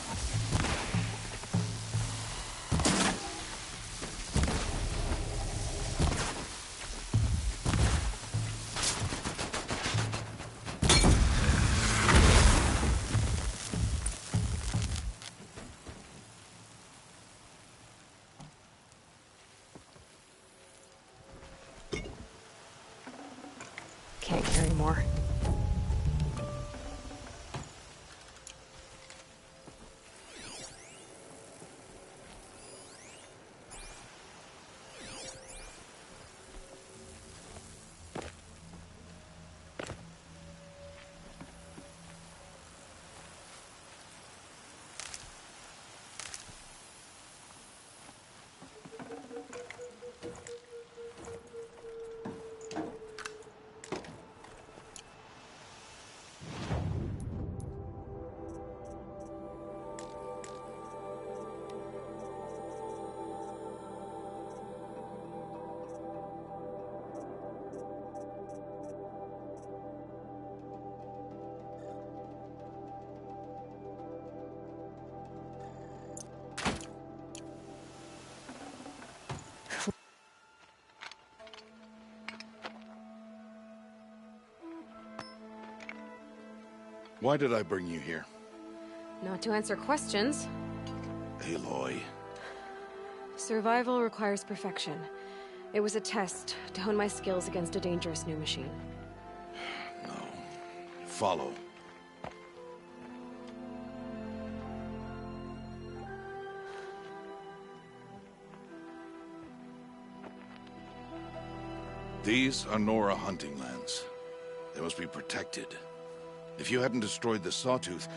Can't carry more. Why did I bring you here? Not to answer questions. Aloy. Survival requires perfection. It was a test to hone my skills against a dangerous new machine. No. Follow. These are Nora hunting lands. They must be protected. If you hadn't destroyed the Sawtooth,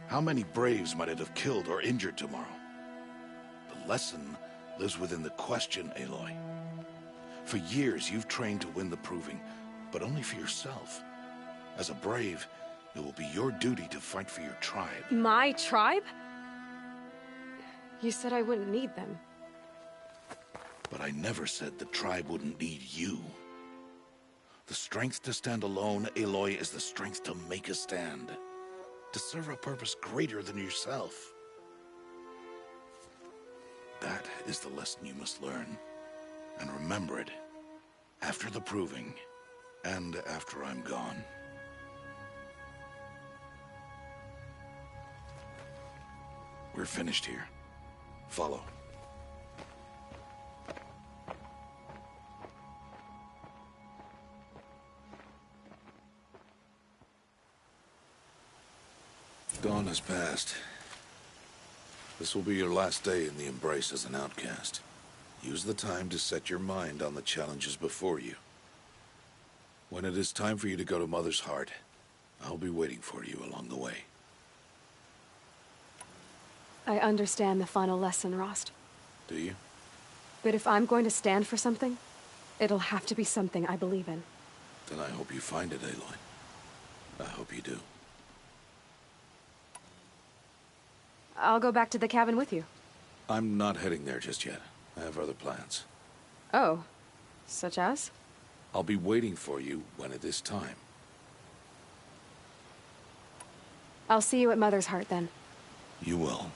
how many Braves might it have killed or injured tomorrow? The lesson lives within the question, Aloy. For years, you've trained to win the Proving, but only for yourself. As a Brave, it will be your duty to fight for your tribe. My tribe? You said I wouldn't need them. But I never said the tribe wouldn't need you. The strength to stand alone, Aloy, is the strength to make a stand. To serve a purpose greater than yourself. That is the lesson you must learn. And remember it. After the Proving. And after I'm gone. We're finished here. Follow. Dawn has passed. This will be your last day in the Embrace as an outcast. Use the time to set your mind on the challenges before you. When it is time for you to go to Mother's Heart, I'll be waiting for you along the way. I understand the final lesson, Rost. Do you? But if I'm going to stand for something, it'll have to be something I believe in. Then I hope you find it, Aloy. I hope you do. I'll go back to the cabin with you. I'm not heading there just yet. I have other plans. Oh. Such as? I'll be waiting for you when it is time. I'll see you at Mother's Heart, then. You will.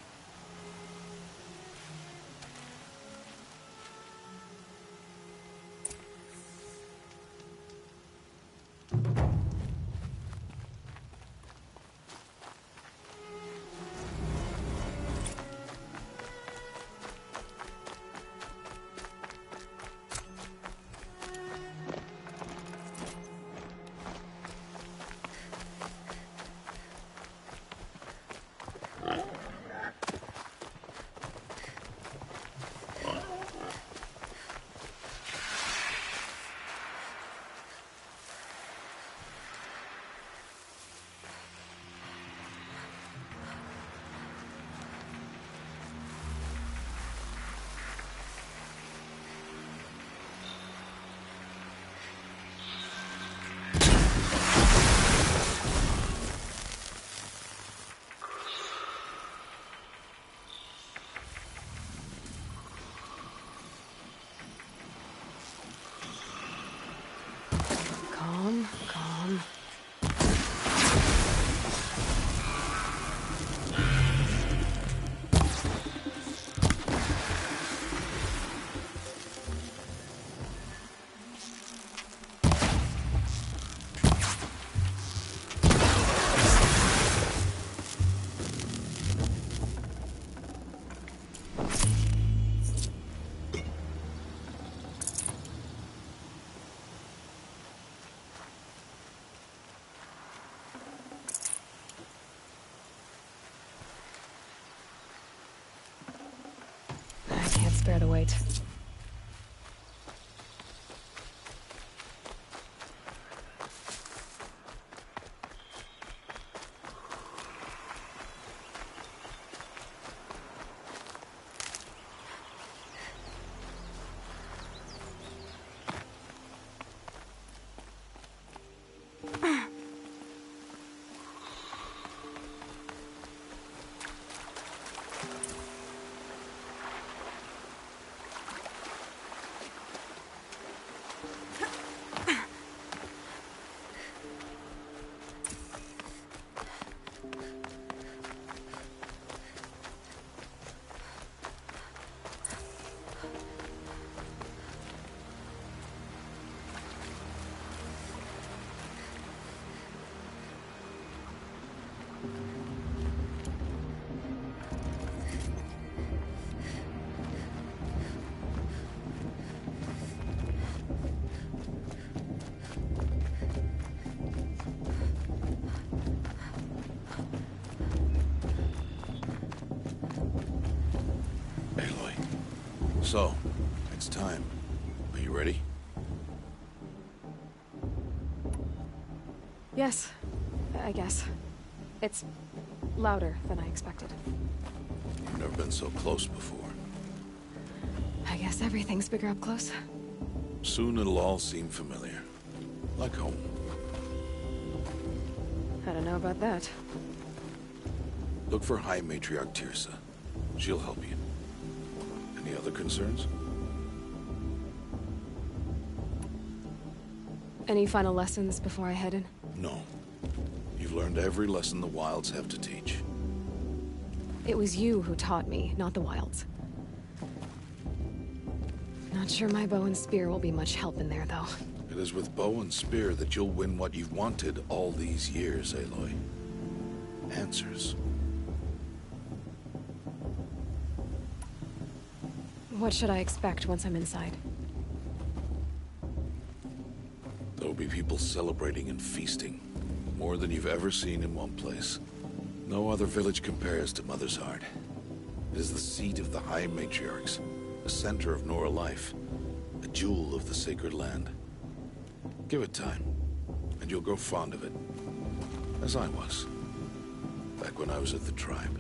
Calm. Spare the weight. So, it's time. Are you ready? Yes, I guess. It's louder than I expected. You've never been so close before. I guess everything's bigger up close. Soon it'll all seem familiar. Like home. I don't know about that. Look for High Matriarch Tirsa. She'll help you. Any other concerns? Any final lessons before I head in? No. You've learned every lesson the Wilds have to teach. It was you who taught me, not the Wilds. Not sure my bow and spear will be much help in there, though. It is with bow and spear that you'll win what you've wanted all these years, Aloy. Answers. What should I expect once I'm inside? There'll be people celebrating and feasting. More than you've ever seen in one place. No other village compares to Mother's Heart. It is the seat of the High Matriarchs, the center of Nora life, a jewel of the sacred land. Give it time, and you'll grow fond of it. As I was, back when I was at the tribe.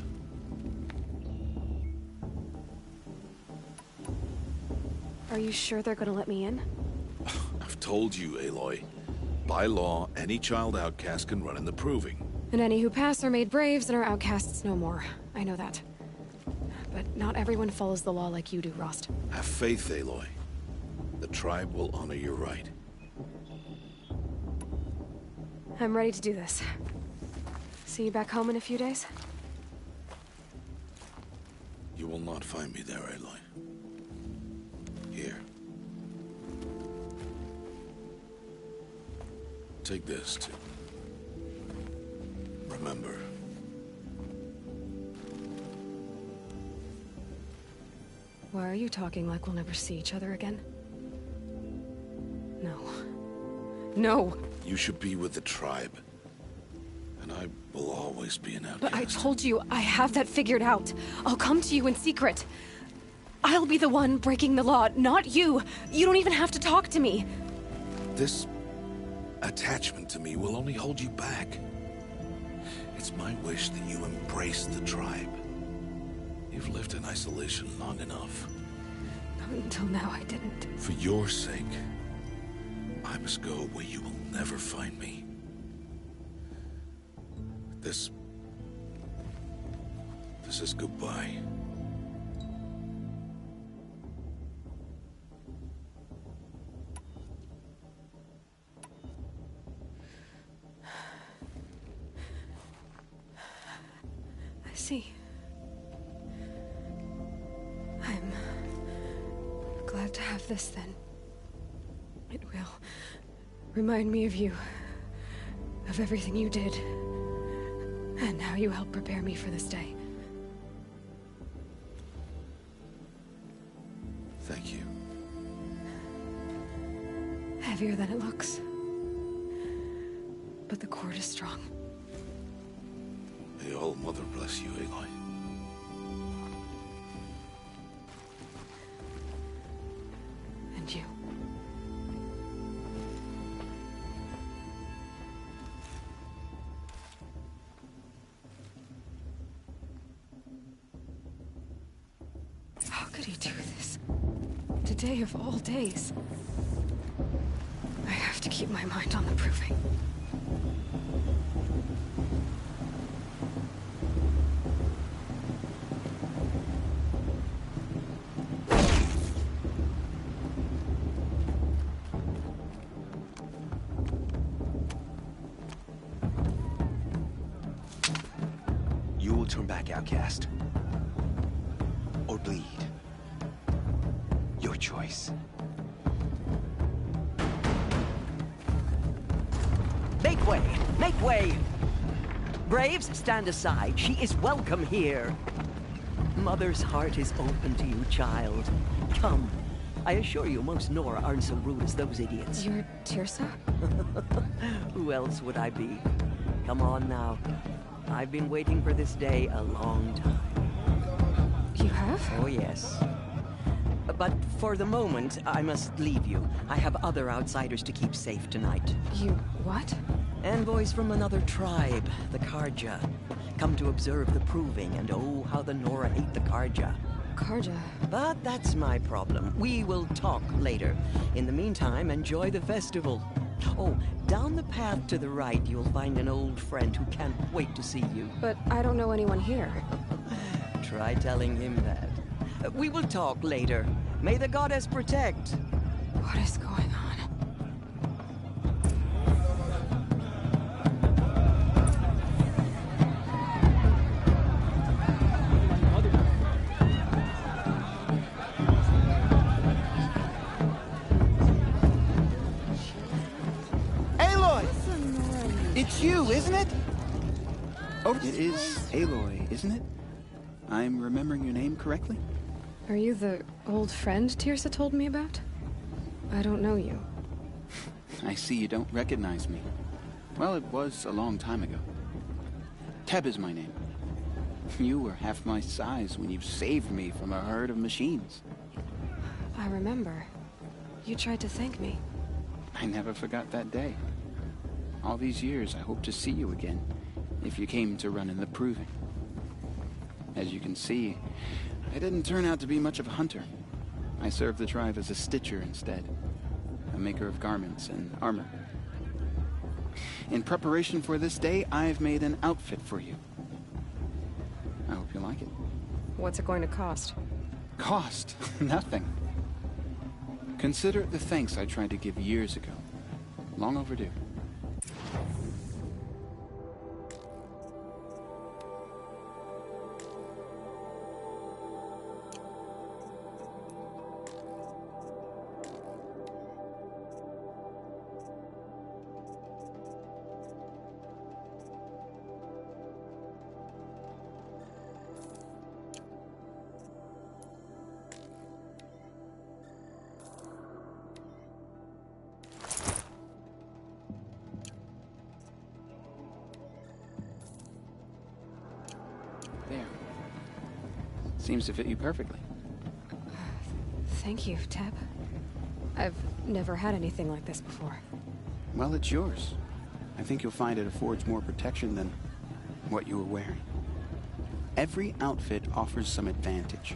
Are you sure they're gonna let me in? I've told you, Aloy. By law, any child outcast can run in the Proving. And any who pass are made braves and are outcasts no more. I know that. But not everyone follows the law like you do, Rost. Have faith, Aloy. The tribe will honor your right. I'm ready to do this. See you back home in a few days? You will not find me there, Aloy. Here. Take this, too. Remember. Why are you talking like we'll never see each other again? No. No! You should be with the tribe. And I will always be an outcast. But I told you, I have that figured out. I'll come to you in secret. I'll be the one breaking the law, not you. You don't even have to talk to me. This attachment to me will only hold you back. It's my wish that you embrace the tribe. You've lived in isolation long enough. Until now, I didn't. For your sake, I must go where you will never find me. This is goodbye. I see. I'm glad to have this then. It will remind me of you, of everything you did, and how you helped prepare me for this day. Thank you. Heavier than it looks. But the cord is strong. May All Mother bless you, Aloy. And you. How could he do this? Today of all days. I have to keep my mind on the Proving. You will turn back, outcast. Or bleed. Your choice. Make way! Make way! Braves, stand aside. She is welcome here. Mother's heart is open to you, child. Come. I assure you, most Nora aren't so rude as those idiots. You're Tirsa? Who else would I be? Come on now. I've been waiting for this day a long time. You have? Oh, yes. But for the moment, I must leave you. I have other outsiders to keep safe tonight. You what? Envoys from another tribe, the Karja. Come to observe the proving, and oh, how the Nora hate the Karja. Karja? But that's my problem. We will talk later. In the meantime, enjoy the festival. Oh, down the path to the right, you'll find an old friend who can't wait to see you. But I don't know anyone here. Try telling him that. We will talk later. May the goddess protect. What is going on? It's you, isn't it? Oh, it is Aloy, isn't it? I'm remembering your name correctly? Are you the old friend Tirsa told me about? I don't know you. I see you don't recognize me. Well, it was a long time ago. Teb is my name. You were half my size when you saved me from a herd of machines. I remember. You tried to thank me. I never forgot that day. All these years, I hope to see you again, if you came to run in the proving. As you can see, I didn't turn out to be much of a hunter. I served the tribe as a stitcher instead, a maker of garments and armor. In preparation for this day, I've made an outfit for you. I hope you like it. What's it going to cost? Cost? Nothing. Consider it the thanks I tried to give years ago. Long overdue. There. Seems to fit you perfectly. Thank you, Teb. I've never had anything like this before. Well, it's yours. I think you'll find it affords more protection than what you were wearing. Every outfit offers some advantage.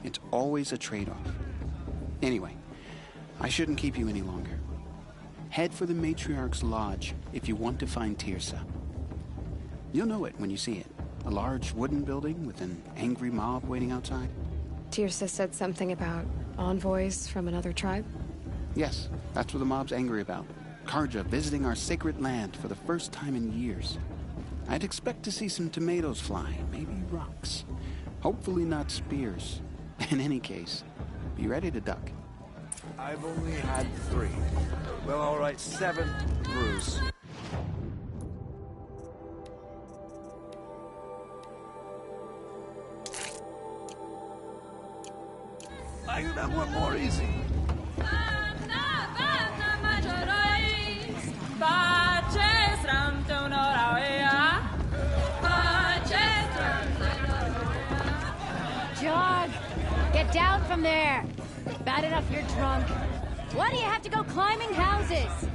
It's always a trade-off. Anyway, I shouldn't keep you any longer. Head for the Matriarch's Lodge if you want to find Tirsa. You'll know it when you see it. A large wooden building with an angry mob waiting outside. Tirsa said something about envoys from another tribe? Yes, that's what the mob's angry about. Karja visiting our sacred land for the first time in years. I'd expect to see some tomatoes fly, maybe rocks. Hopefully not spears. In any case, be ready to duck. I've only had 3. Well, all right, 7, Bruce. I could have one more easy. John, get down from there. Bad enough you're drunk. Why do you have to go climbing houses?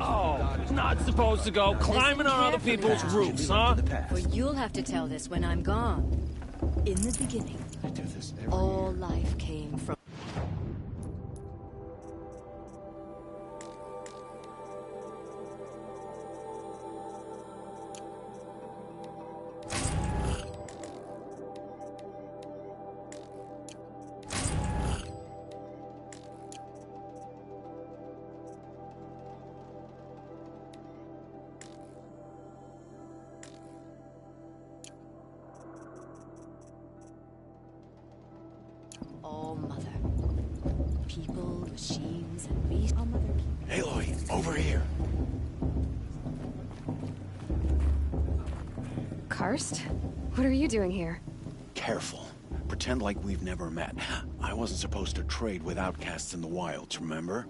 Oh, not supposed to go climbing on other people's roofs, huh? Well, you'll have to tell this when I'm gone. In the beginning, all life came from... All mother. People, machines, and beasts. All mother. Aloy, over here. Karst? What are you doing here? Careful. Pretend like we've never met. I wasn't supposed to trade with outcasts in the wilds, remember?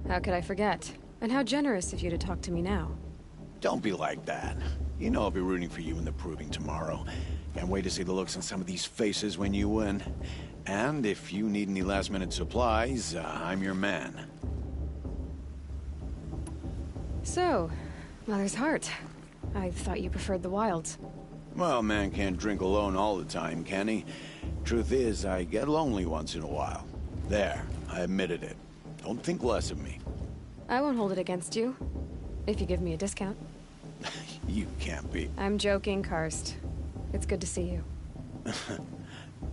How could I forget? And how generous of you to talk to me now. Don't be like that. You know I'll be rooting for you in the proving tomorrow. Can't wait to see the looks on some of these faces when you win. And if you need any last-minute supplies, I'm your man. So, Mother's Heart. I thought you preferred the wilds. Well, man can't drink alone all the time, can he? Truth is, I get lonely once in a while. There, I admitted it. Don't think less of me. I won't hold it against you, if you give me a discount. You can't be. I'm joking, Karst. It's good to see you.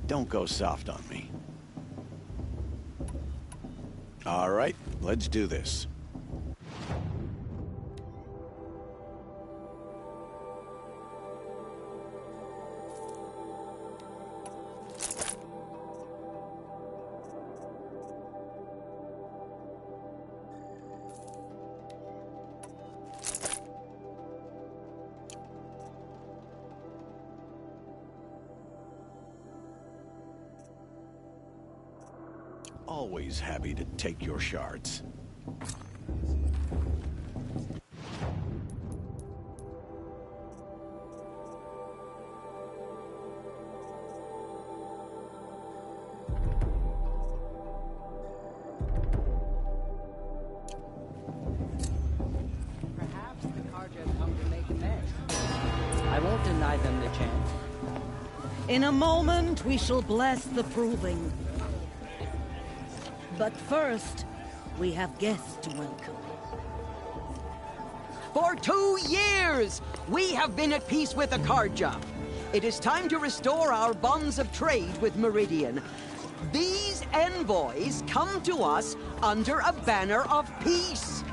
Don't go soft on me. All right, let's do this. Always happy to take your shards. Perhaps the Karja come to make amends. I won't deny them the chance. In a moment, we shall bless the proving. But first, we have guests to welcome. For 2 years, we have been at peace with the Karja. It is time to restore our bonds of trade with Meridian. These envoys come to us under a banner of peace.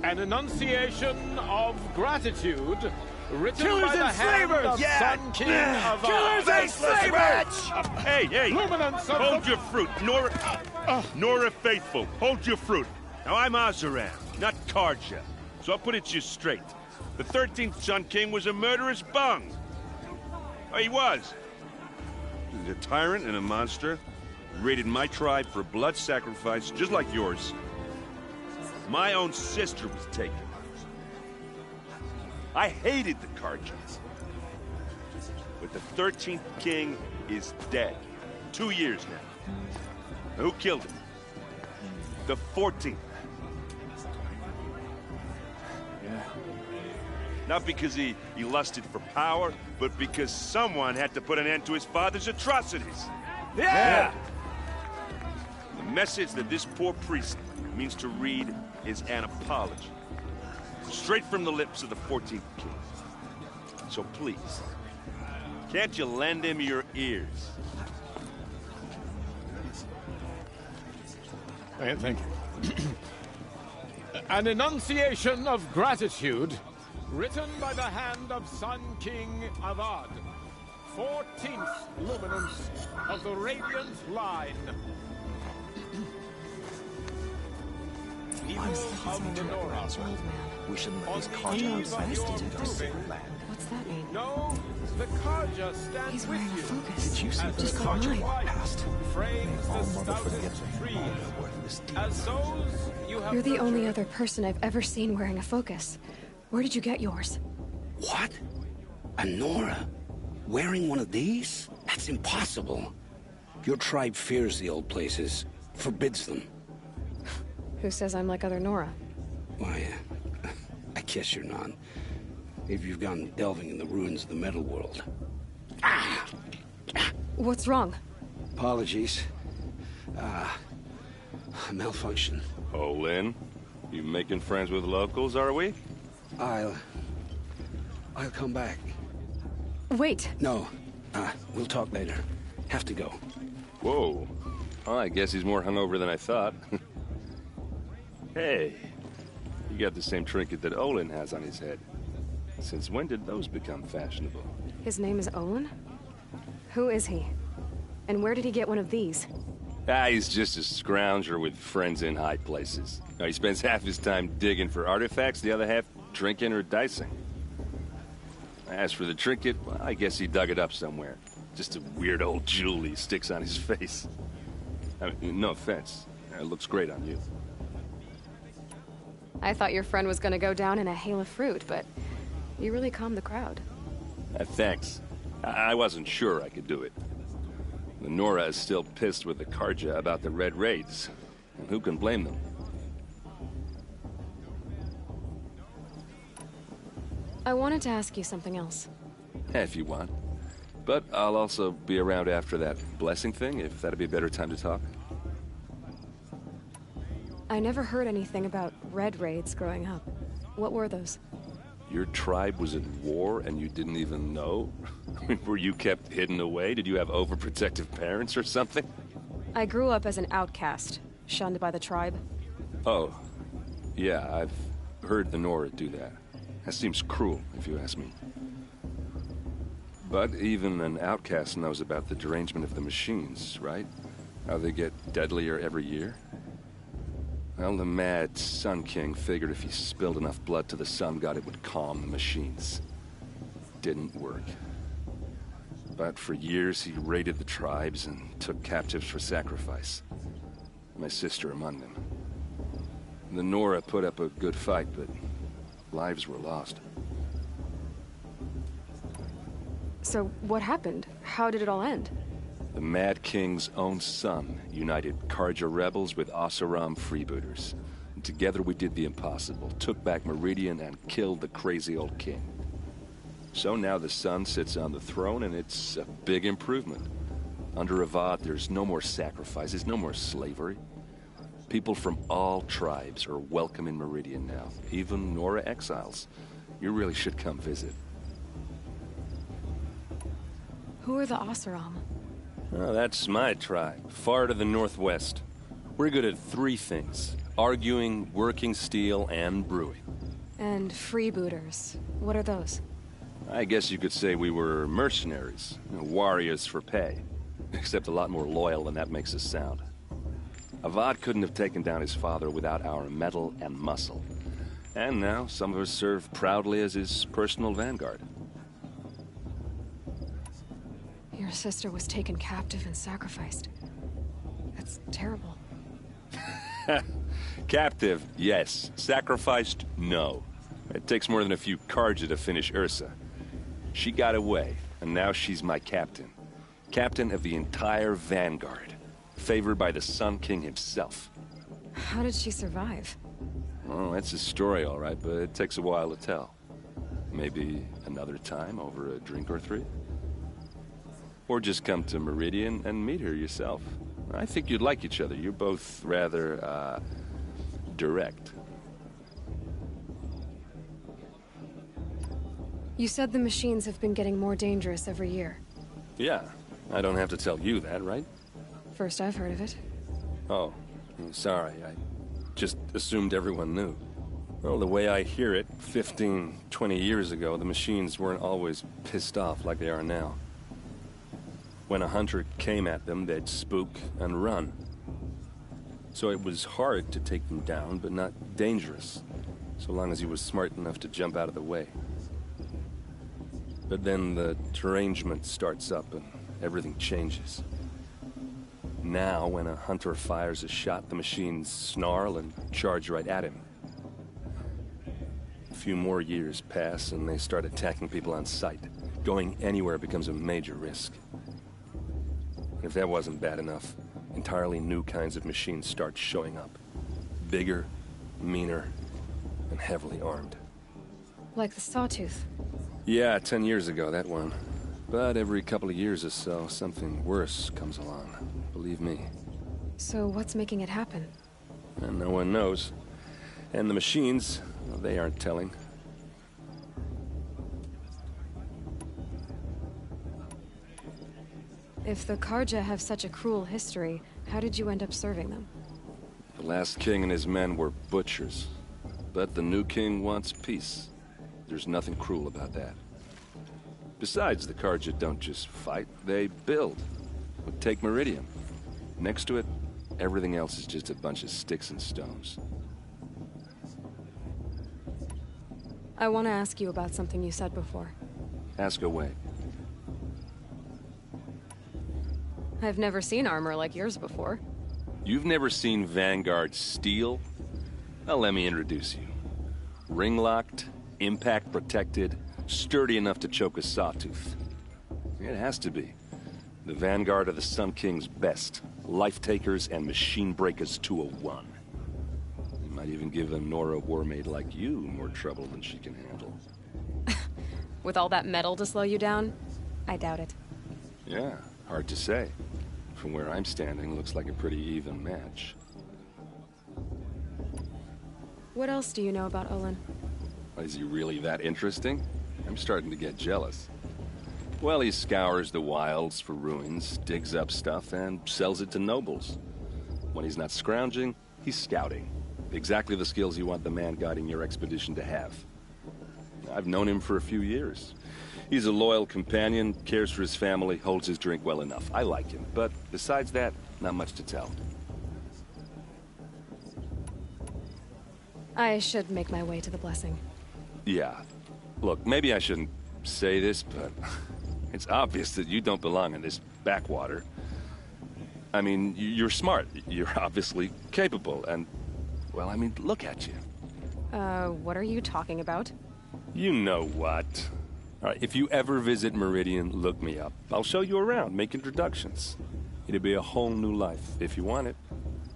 An enunciation of gratitude written Killers by the and hand slavers! of Sun King of Killers and slavers! Hey, hey! Luminance of Hold the... your fruit, Nora Faithful. Hold your fruit. Now, I'm Azaran, not Karja. So I'll put it to you straight. The 13th Sun King was a murderous bung. Oh, he was. He's a tyrant and a monster. Raided my tribe for blood sacrifice, just like yours. My own sister was taken. I hated the Karjas. But the 13th king is dead. 2 years now. Who killed him? The 14th. Yeah. Not because he lusted for power, but because someone had to put an end to his father's atrocities. Yeah! The message that this poor priest means to read is an apology. Straight from the lips of the 14th king. So please, can't you lend him your ears? Thank you. An enunciation of gratitude written by the hand of Sun King Avad, 14th luminance of the Radiant Line. Evil of the Nora. We shouldn't let On these the Karja eve of outsiders your into our sacred proving. land. What's that mean? No, the Karja stands He's with wearing a you. focus. Did you see As this the Karja sunlight walk past? frames May all the mother forget stoutest me. trees. Where this As those you have You're the only nurtured. other person I've ever seen wearing a focus. Where did you get yours? What? A Nora? Wearing one of these? That's impossible. Your tribe fears the old places, forbids them. Who says I'm like other Nora? Why, I guess you're not. If you've gone delving in the ruins of the metal world. What's wrong? Apologies. Malfunction. Oh, Lynn, you making friends with locals, are we? I'll come back. Wait. No, we'll talk later. Have to go. Whoa. Oh, I guess he's more hungover than I thought. Hey, you got the same trinket that Olin has on his head. Since when did those become fashionable? His name is Olin? Who is he? And where did he get one of these? He's just a scrounger with friends in high places. He spends half his time digging for artifacts, the other half drinking or dicing. As for the trinket, well, I guess he dug it up somewhere. Just a weird old jewel he sticks on his face. I mean, no offense. It looks great on you. I thought your friend was gonna go down in a hail of fruit, but you really calmed the crowd. Thanks. I wasn't sure I could do it. The Nora is still pissed with the Karja about the Red Raids, and who can blame them? I wanted to ask you something else. If you want. But I'll also be around after that blessing thing, if that'd be a better time to talk. I never heard anything about Red Raids growing up. What were those? Your tribe was at war and you didn't even know? Were you kept hidden away? Did you have overprotective parents or something? I grew up as an outcast, shunned by the tribe. Oh, yeah, I've heard the Nora do that. That seems cruel, if you ask me. But even an outcast knows about the derangement of the machines, right? How they get deadlier every year? Well, the mad Sun King figured if he spilled enough blood to the Sun God, it would calm the machines. Didn't work. But for years, he raided the tribes and took captives for sacrifice. My sister among them. The Nora put up a good fight, but lives were lost. So, what happened? How did it all end? The Mad King's own son united Karja rebels with Oseram freebooters. And together we did the impossible, took back Meridian and killed the crazy old king. So now the son sits on the throne and it's a big improvement. Under Avad, there's no more sacrifices, no more slavery. People from all tribes are welcome in Meridian now, even Nora exiles. You really should come visit. Who are the Oseram? Oh, that's my tribe, far to the northwest. We're good at three things: arguing, working steel, and brewing. And freebooters. What are those? I guess you could say we were mercenaries, warriors for pay. Except a lot more loyal than that makes us sound. Avad couldn't have taken down his father without our metal and muscle. And now some of us serve proudly as his personal vanguard. Your sister was taken captive and sacrificed. That's terrible. Captive, yes. Sacrificed, no. It takes more than a few Karja to finish Ursa. She got away, and now she's my captain. Captain of the entire vanguard. Favored by the Sun King himself. How did she survive? Well, that's a story, all right, but it takes a while to tell. Maybe another time over a drink or three? Or just come to Meridian and meet her yourself. I think you'd like each other. You're both rather, direct. You said the machines have been getting more dangerous every year. Yeah, I don't have to tell you that, right? First I've heard of it. Oh, sorry. I just assumed everyone knew. Well, the way I hear it, 15, 20 years ago, the machines weren't always pissed off like they are now. When a hunter came at them, they'd spook and run. So it was hard to take them down, but not dangerous, so long as he was smart enough to jump out of the way. But then the derangement starts up and everything changes. Now, when a hunter fires a shot, the machines snarl and charge right at him. A few more years pass and they start attacking people on sight. Going anywhere becomes a major risk. If that wasn't bad enough, entirely new kinds of machines start showing up. Bigger, meaner, and heavily armed. Like the Sawtooth. Yeah, 10 years ago, that one. But every couple of years or so, something worse comes along. Believe me. So what's making it happen? And no one knows. And the machines, well, they aren't telling. If the Karja have such a cruel history, how did you end up serving them? The last king and his men were butchers. But the new king wants peace. There's nothing cruel about that. Besides, the Karja don't just fight, they build. Take Meridian. Next to it, everything else is just a bunch of sticks and stones. I want to ask you about something you said before. Ask away. I've never seen armor like yours before. You've never seen Vanguard steel? Well, let me introduce you. Ring-locked, impact-protected, sturdy enough to choke a sawtooth. It has to be. The vanguard of the Sun King's best. Life-takers and machine breakers to a one. You might even give a Nora warmaid like you more trouble than she can handle. With all that metal to slow you down? I doubt it. Yeah, hard to say. From where I'm standing, looks like a pretty even match. What else do you know about Olin? Is he really that interesting? I'm starting to get jealous. Well, he scours the wilds for ruins, digs up stuff, and sells it to nobles. When he's not scrounging, he's scouting. Exactly the skills you want the man guiding your expedition to have. I've known him for a few years. He's a loyal companion, cares for his family, holds his drink well enough. I like him, but besides that, not much to tell. I should make my way to the blessing. Yeah. Look, maybe I shouldn't say this, but it's obvious that you don't belong in this backwater. I mean, you're smart. You're obviously capable, and, well, I mean, look at you. What are you talking about? You know what. All right, if you ever visit Meridian, look me up. I'll show you around, make introductions. It'll be a whole new life, if you want it.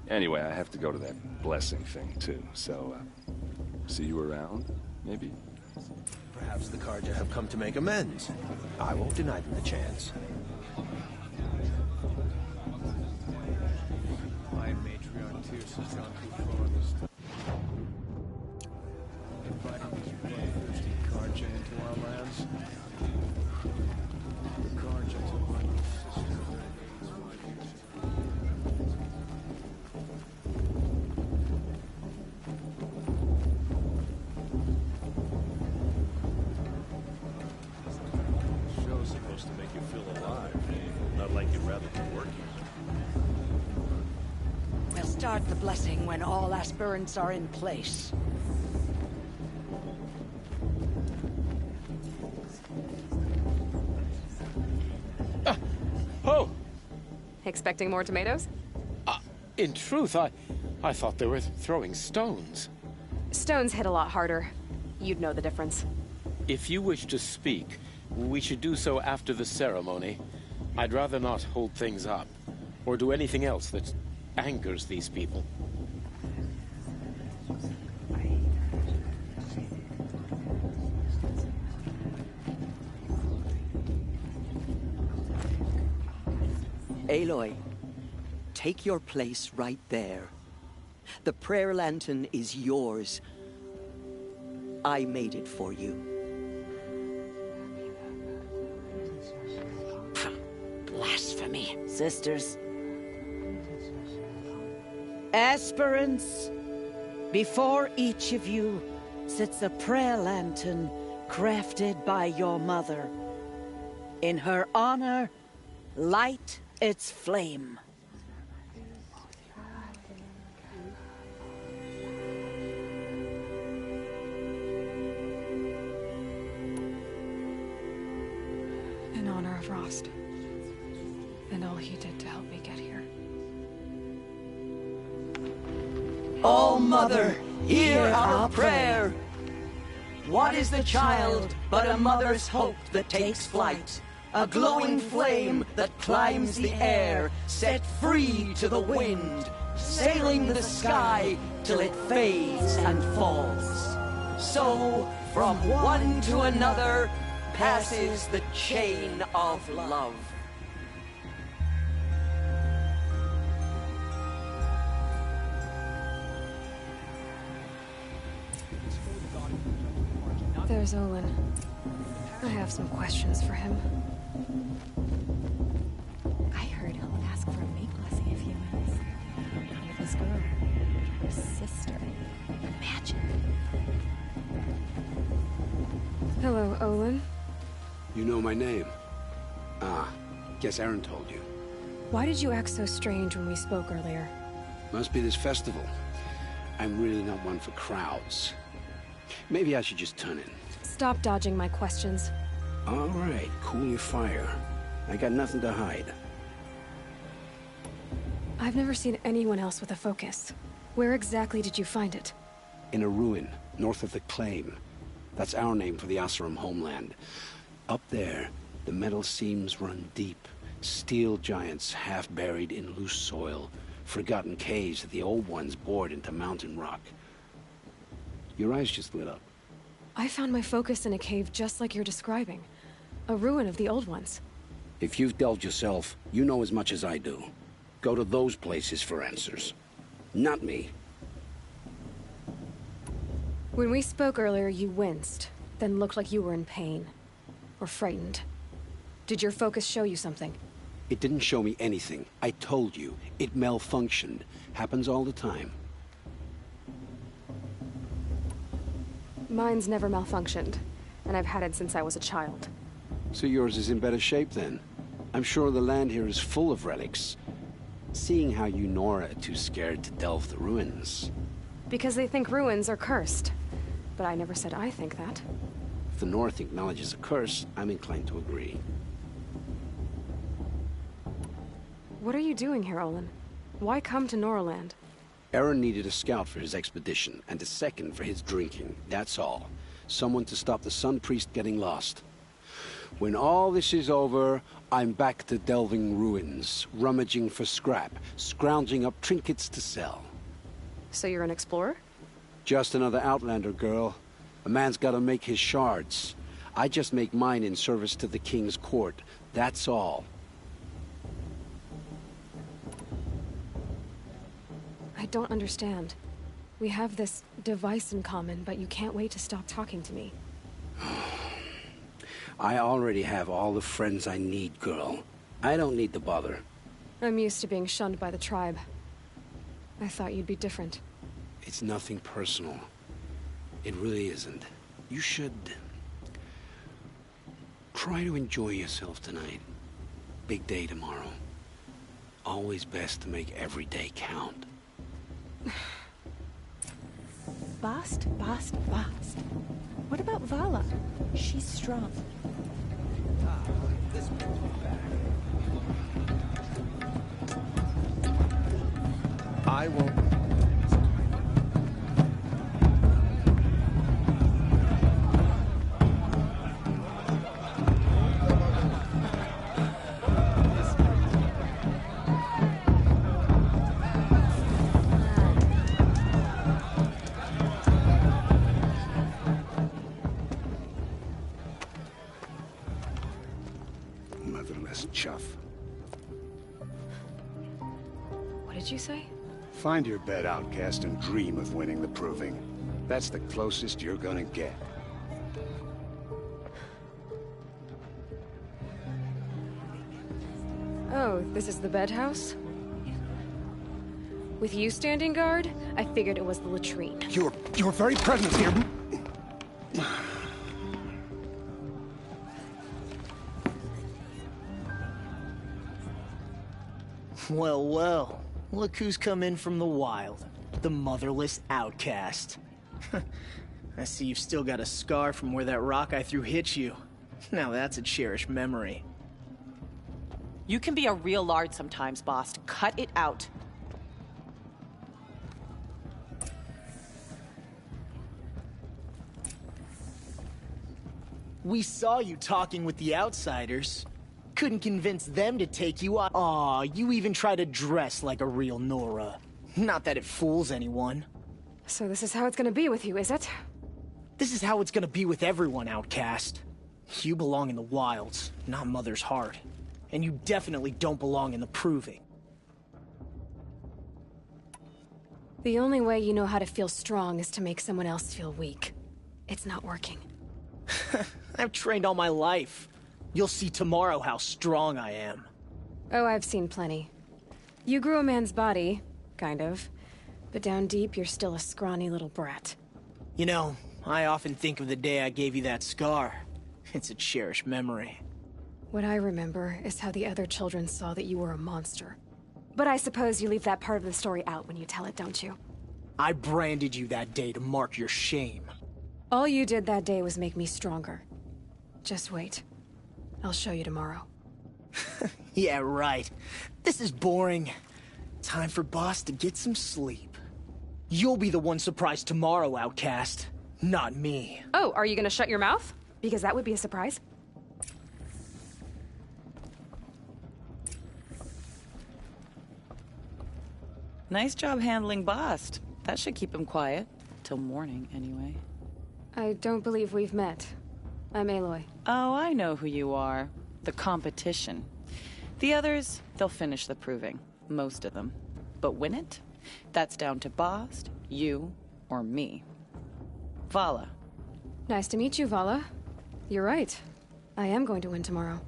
Anyway, I have to go to that blessing thing, too, so, see you around, maybe? Perhaps the Karja have come to make amends. I won't deny them the chance. My matriarch Tirce has gone too far this time. Inviting these bloodthirsty Karja into our lands. The Karja took my little sister. Show's supposed to make you feel alive, not like you'd rather be working. We'll start the blessing when all aspirants are in place. Oh! Expecting more tomatoes? In truth, I thought they were throwing stones. Stones hit a lot harder. You'd know the difference. If you wish to speak, we should do so after the ceremony. I'd rather not hold things up, or do anything else that angers these people. Aloy, take your place right there. The prayer lantern is yours. I made it for you. Blasphemy, sisters. Aspirants, before each of you sits a prayer lantern crafted by your mother. In her honor, light its flame. In honor of Rost. And all he did to help me get here. O Mother, hear our prayer. What is the child but a mother's hope that takes flight? A glowing flame that climbs the air, set free to the wind, sailing the sky till it fades and falls. So, from one to another, passes the chain of love. There's Olin. I have some questions for him. I heard he'll ask for a mate blessing if he wins. With this girl, her sister. Imagine. Hello, Olin. You know my name? Ah, guess Aaron told you. Why did you act so strange when we spoke earlier? Must be this festival. I'm really not one for crowds. Maybe I should just turn in. Stop dodging my questions. All right, cool your fire. I got nothing to hide. I've never seen anyone else with a focus. Where exactly did you find it? In a ruin, north of the Claim. That's our name for the Oseram homeland. Up there, the metal seams run deep. Steel giants half buried in loose soil. Forgotten caves that the old ones bored into mountain rock. Your eyes just lit up. I found my focus in a cave just like you're describing. A ruin of the old ones. If you've delved yourself, you know as much as I do. Go to those places for answers. Not me. When we spoke earlier, you winced, then looked like you were in pain. Or frightened. Did your focus show you something? It didn't show me anything. I told you. It malfunctioned. Happens all the time. Mine's never malfunctioned, and I've had it since I was a child. So yours is in better shape then. I'm sure the land here is full of relics. Seeing how you Nora are too scared to delve the ruins. Because they think ruins are cursed. But I never said I think that. If the North acknowledges a curse, I'm inclined to agree. What are you doing here, Olin? Why come to Noraland? Aaron needed a scout for his expedition, and a second for his drinking. That's all. Someone to stop the Sun Priest getting lost. When all this is over, I'm back to delving ruins, rummaging for scrap, scrounging up trinkets to sell. So you're an explorer? Just another Outlander, girl. A man's gotta make his shards. I just make mine in service to the King's court. That's all. I don't understand. We have this device in common, but you can't wait to stop talking to me. I already have all the friends I need, girl. I don't need the bother. I'm used to being shunned by the tribe. I thought you'd be different. It's nothing personal. It really isn't. You should... try to enjoy yourself tonight. Big day tomorrow. Always best to make every day count. Bast. What about Vala? She's strong. This brings me back. I won't... Motherless chuff. What did you say? Find your bed, outcast, and dream of winning the proving. That's the closest you're gonna get. Oh, this is the bed house? With you standing guard, I figured it was the latrine. Your very presence here... Well, well. Look who's come in from the wild. The motherless outcast. I see you've still got a scar from where that rock I threw hit you. Now that's a cherished memory. You can be a real lard sometimes, boss. Cut it out. We saw you talking with the outsiders. Couldn't convince them to take you out. Aw, you even try to dress like a real Nora. Not that it fools anyone. So this is how it's gonna be with you, is it? This is how it's gonna be with everyone, outcast. You belong in the wilds, not Mother's heart. And you definitely don't belong in the proving. The only way you know how to feel strong is to make someone else feel weak. It's not working. I've trained all my life. You'll see tomorrow how strong I am. Oh, I've seen plenty. You grew a man's body, kind of. But down deep, you're still a scrawny little brat. You know, I often think of the day I gave you that scar. It's a cherished memory. What I remember is how the other children saw that you were a monster. But I suppose you leave that part of the story out when you tell it, don't you? I branded you that day to mark your shame. All you did that day was make me stronger. Just wait. I'll show you tomorrow. Yeah, right. This is boring. Time for Boss to get some sleep. You'll be the one surprised tomorrow, outcast. Not me. Oh, are you gonna shut your mouth? Because that would be a surprise. Nice job handling Bast. That should keep him quiet. Till morning, anyway. I don't believe we've met. I'm Aloy. Oh, I know who you are. The competition. The others, they'll finish the proving. Most of them. But win it? That's down to Bast, you, or me. Vala. Nice to meet you, Vala. You're right. I am going to win tomorrow.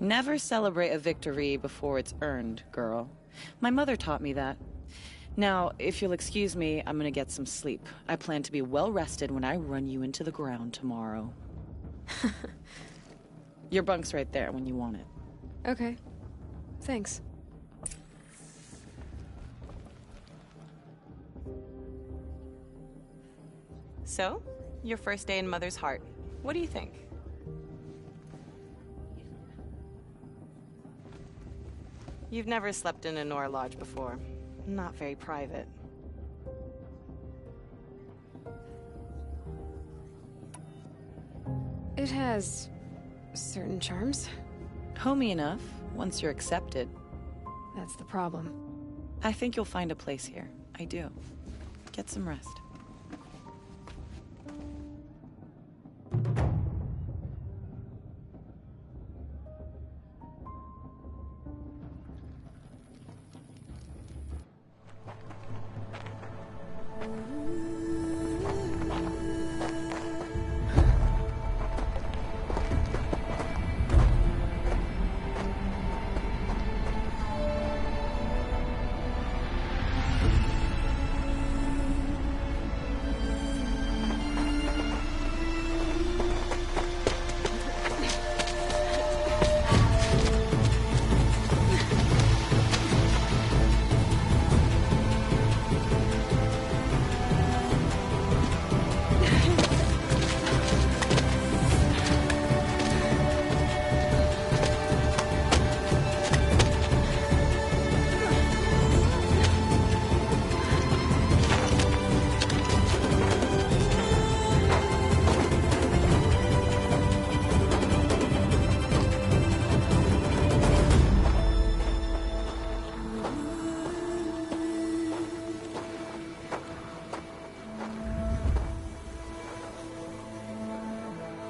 Never celebrate a victory before it's earned, girl. My mother taught me that. Now, if you'll excuse me, I'm gonna get some sleep. I plan to be well rested when I run you into the ground tomorrow. Your bunk's right there when you want it. Okay. Thanks. So, your first day in Mother's Heart. What do you think? You've never slept in a Nora lodge before. Not very private. It has certain charms. Homey enough, once you're accepted. That's the problem. I think you'll find a place here. I do. Get some rest.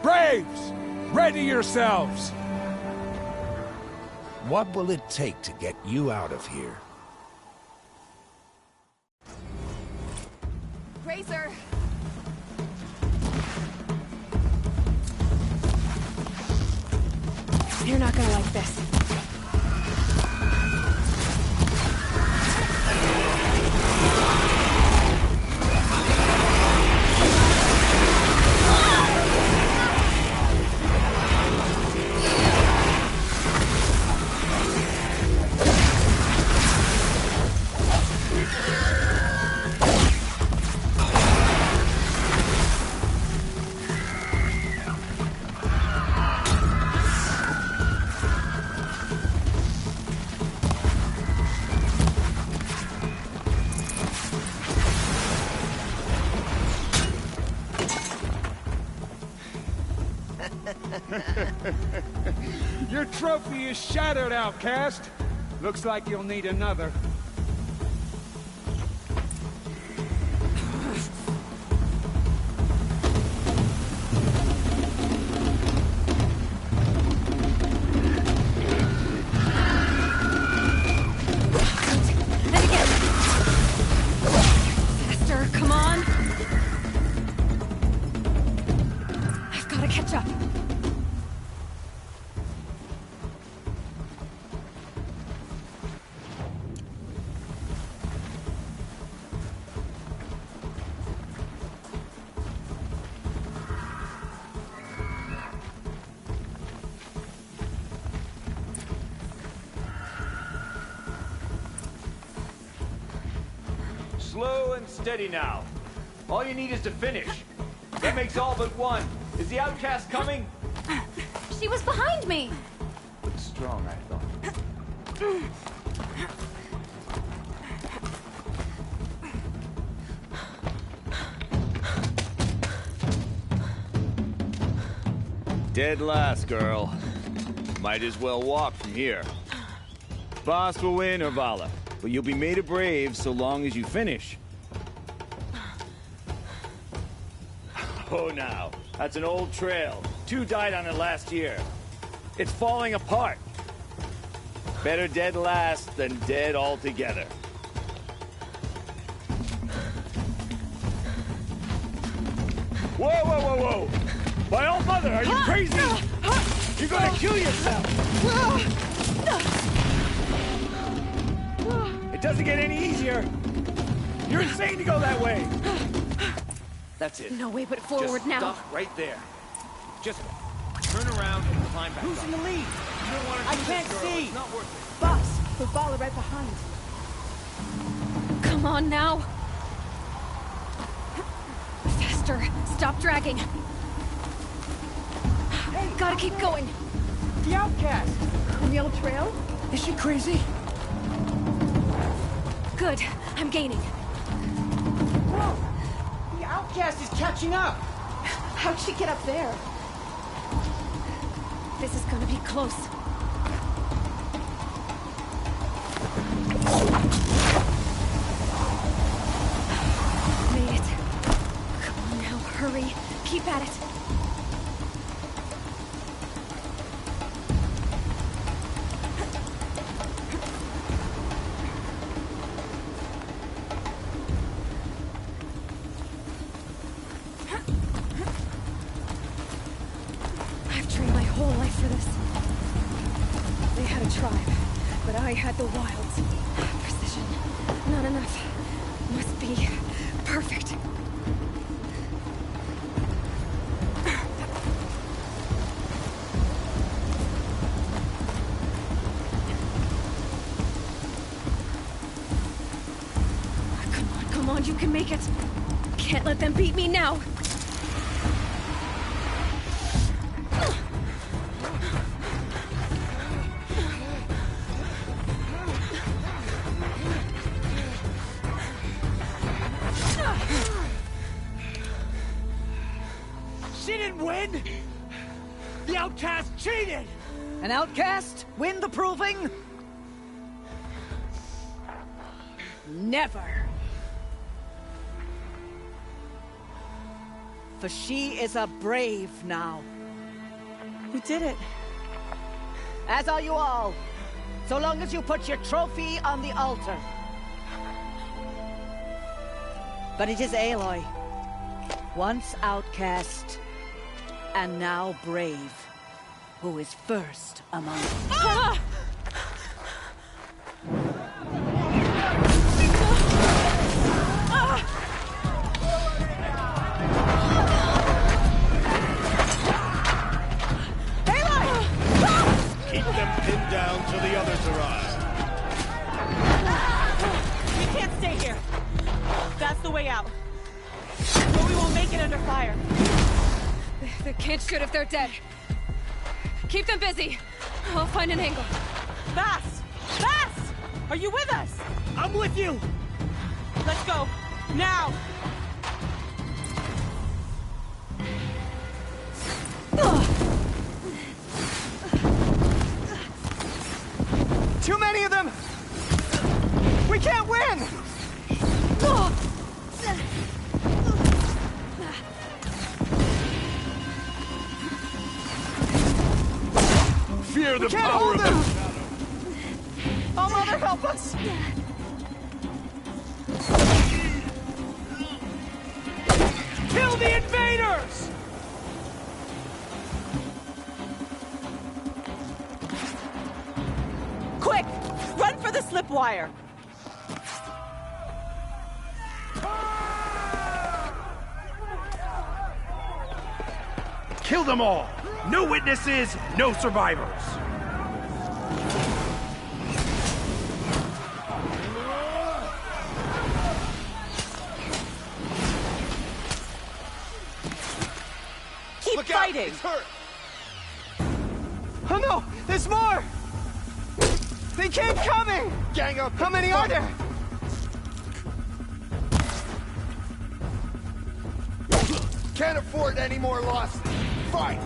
Braves! Ready yourselves! What will it take to get you out of here? Razor! You're not gonna like this. Your trophy is shattered, outcast. Looks like you'll need another. Faster, come on! I've gotta catch up. Slow and steady now. All you need is to finish. That makes all but one. Is the outcast coming? She was behind me! Looked strong, I thought. Dead last, girl. Might as well walk from here. Boss will win, or Vala, but you'll be made a brave so long as you finish. Oh, now. That's an old trail. 2 died on it last year. It's falling apart. Better dead last than dead altogether. Whoa, whoa, whoa, whoa! My old mother, are you crazy? You're gonna kill yourself! It doesn't get any easier! You're insane to go that way! That's it. No way but forward Just now. Stop right there. Just turn around and climb back. Who's in the lead? You don't want to I do can't this, girl. see. It's not worth it. Boss, with Vala right behind. Come on now. Faster. Stop dragging. Hey, gotta keep going. The outcast. On the old trail? Is she crazy? Good. I'm gaining. Whoa! The outcast is catching up. How'd she get up there? This is gonna be close. Made it. Come on now, hurry. Keep at it. I had the wilds. Precision. Not enough. Must be perfect. Come on, you can make it. Can't let them beat me now. The outcast cheated! An outcast win the proving? Never. For she is a brave now. We did it. As are you all. So long as you put your trophy on the altar. But it is Aloy. Once outcast, and now brave, who is first among us. Ah! Keep them pinned down till the others arrive. We can't stay here. That's the way out. But we won't make it under fire. They can't shoot if they're dead. Keep them busy. I'll find an angle. Fast! Fast! Are you with us? I'm with you! Let's go. Now! Too many of them! We can't win! Fear the power of the shadow! Oh, Mother, help us! Kill the invaders! Quick! Run for the slipwire! Kill them all! No witnesses, no survivors! Keep Look fighting! out! It's hurt! Oh no! There's more! They keep coming! Gang up! How many are there? Can't afford any more losses. Fight!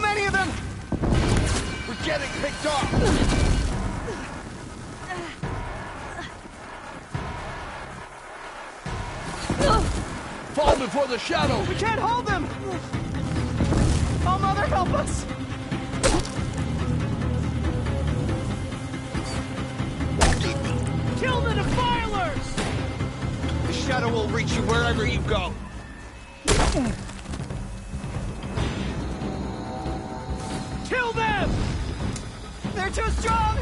many of them! We're getting picked off! Fall before the shadow! We can't hold them! Oh, Mother, help us! Kill the defilers! The shadow will reach you wherever you go. Kill them! They're too strong!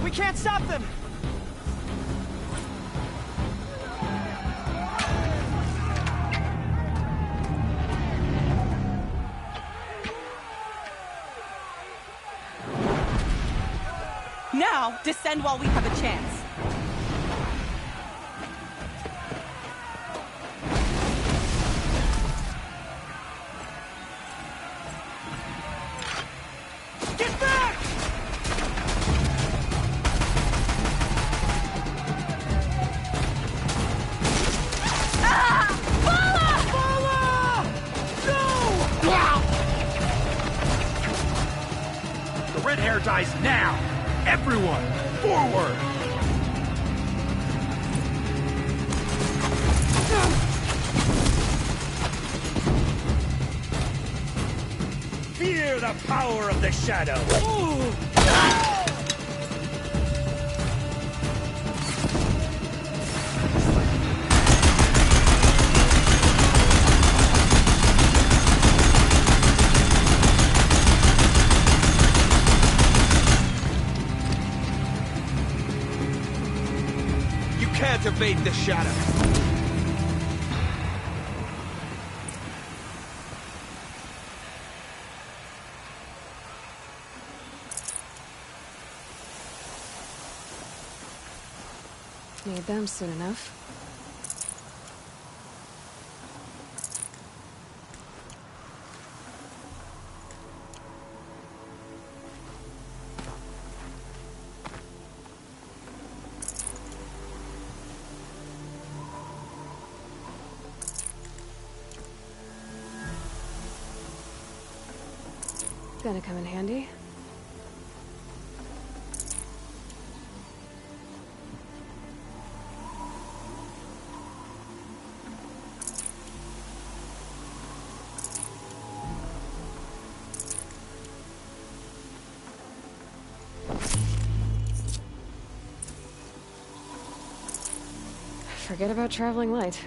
We can't stop them! Now, descend while we have a chance. Get back! Ah! Bala! No! The red hair dies now! Everyone, forward! Fear the power of the shadow! Can't evade the shadow. Need them soon enough. Gonna come in handy. Forget about traveling light.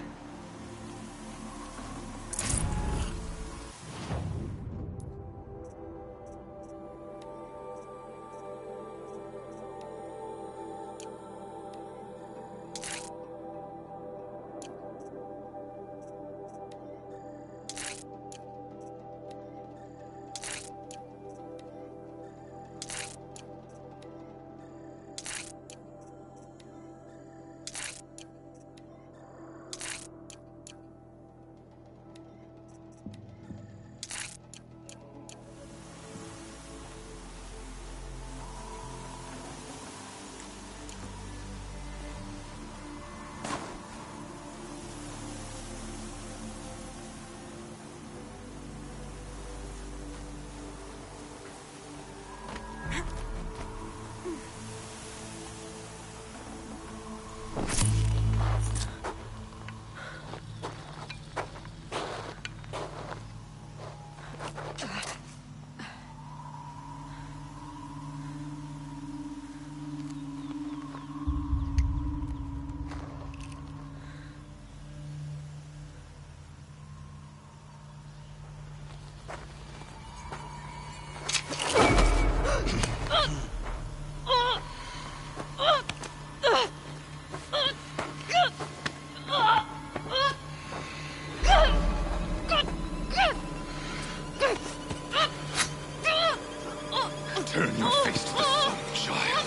Turn your face to the sun, child.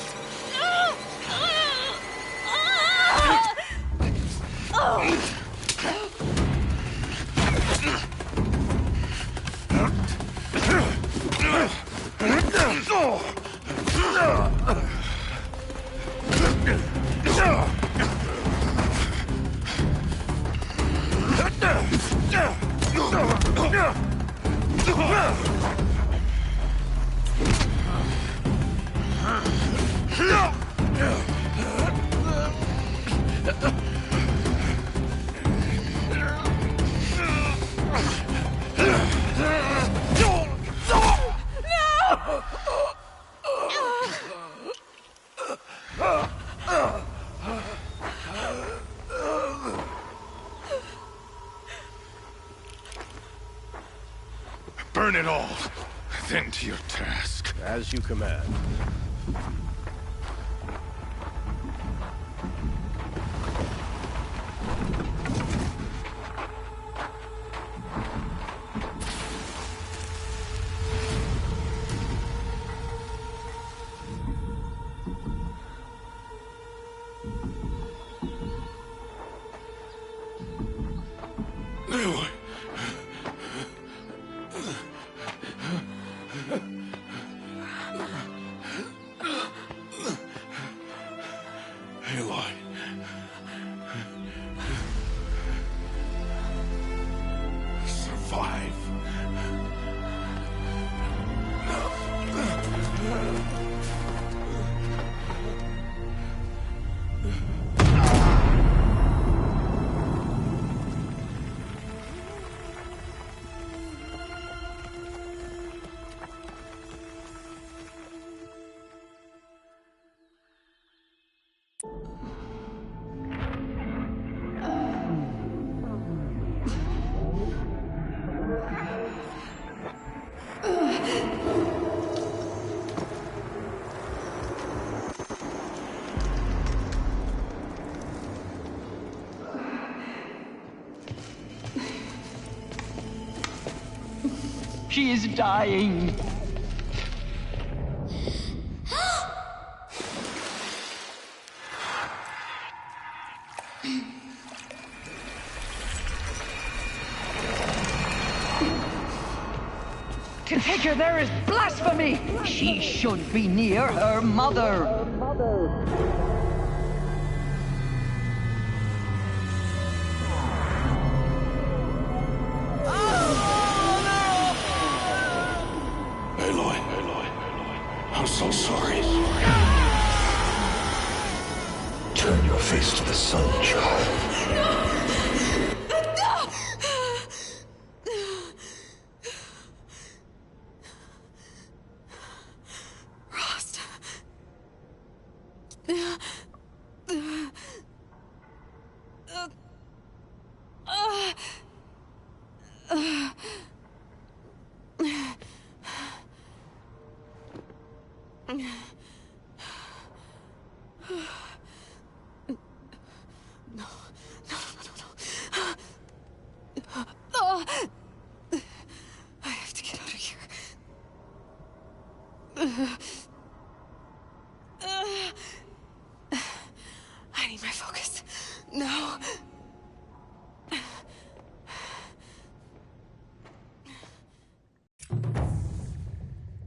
Burn it all, then to your task. As you command. She is dying. To take her there is blasphemy. She should be near her mother. I'm so sorry. Turn your face to the sun, child. Rost. I have to get out of here. I need my focus. No.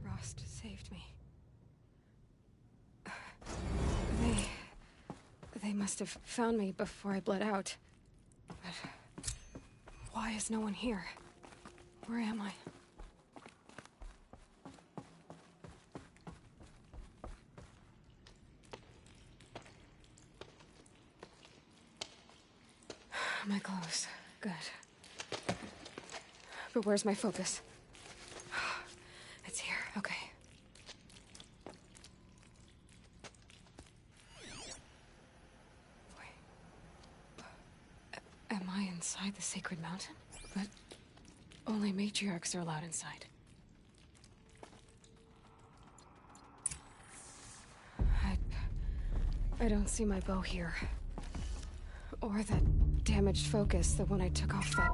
Rost saved me. They must have found me before I bled out. But why is no one here? Where am I? My clothes. Good. But where's my focus? It's here. Okay. Am I inside the sacred mountain? But only matriarchs are allowed inside. I don't see my bow here. Or that damaged focus, the one I took off that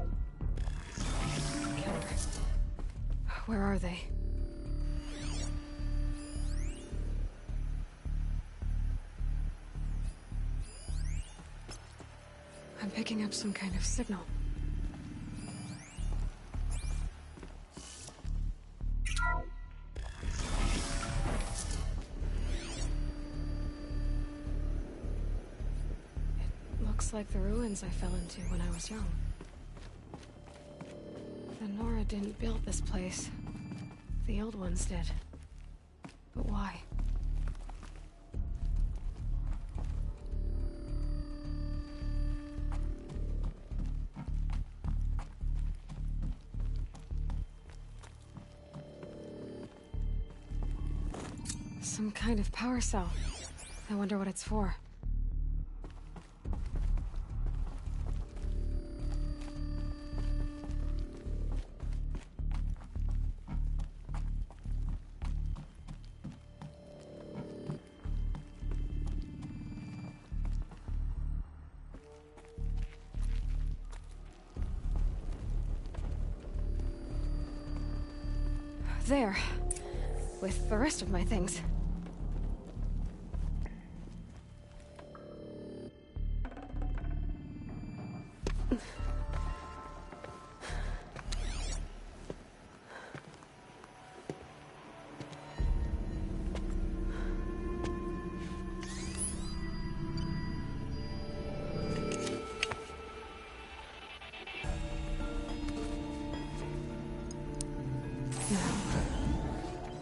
killer. Where are they? I'm picking up some kind of signal. It looks like the ruins I fell into when I was young. The Nora didn't build this place. The old ones did. But why? Some kind of power cell. I wonder what it's for. There. With the rest of my things.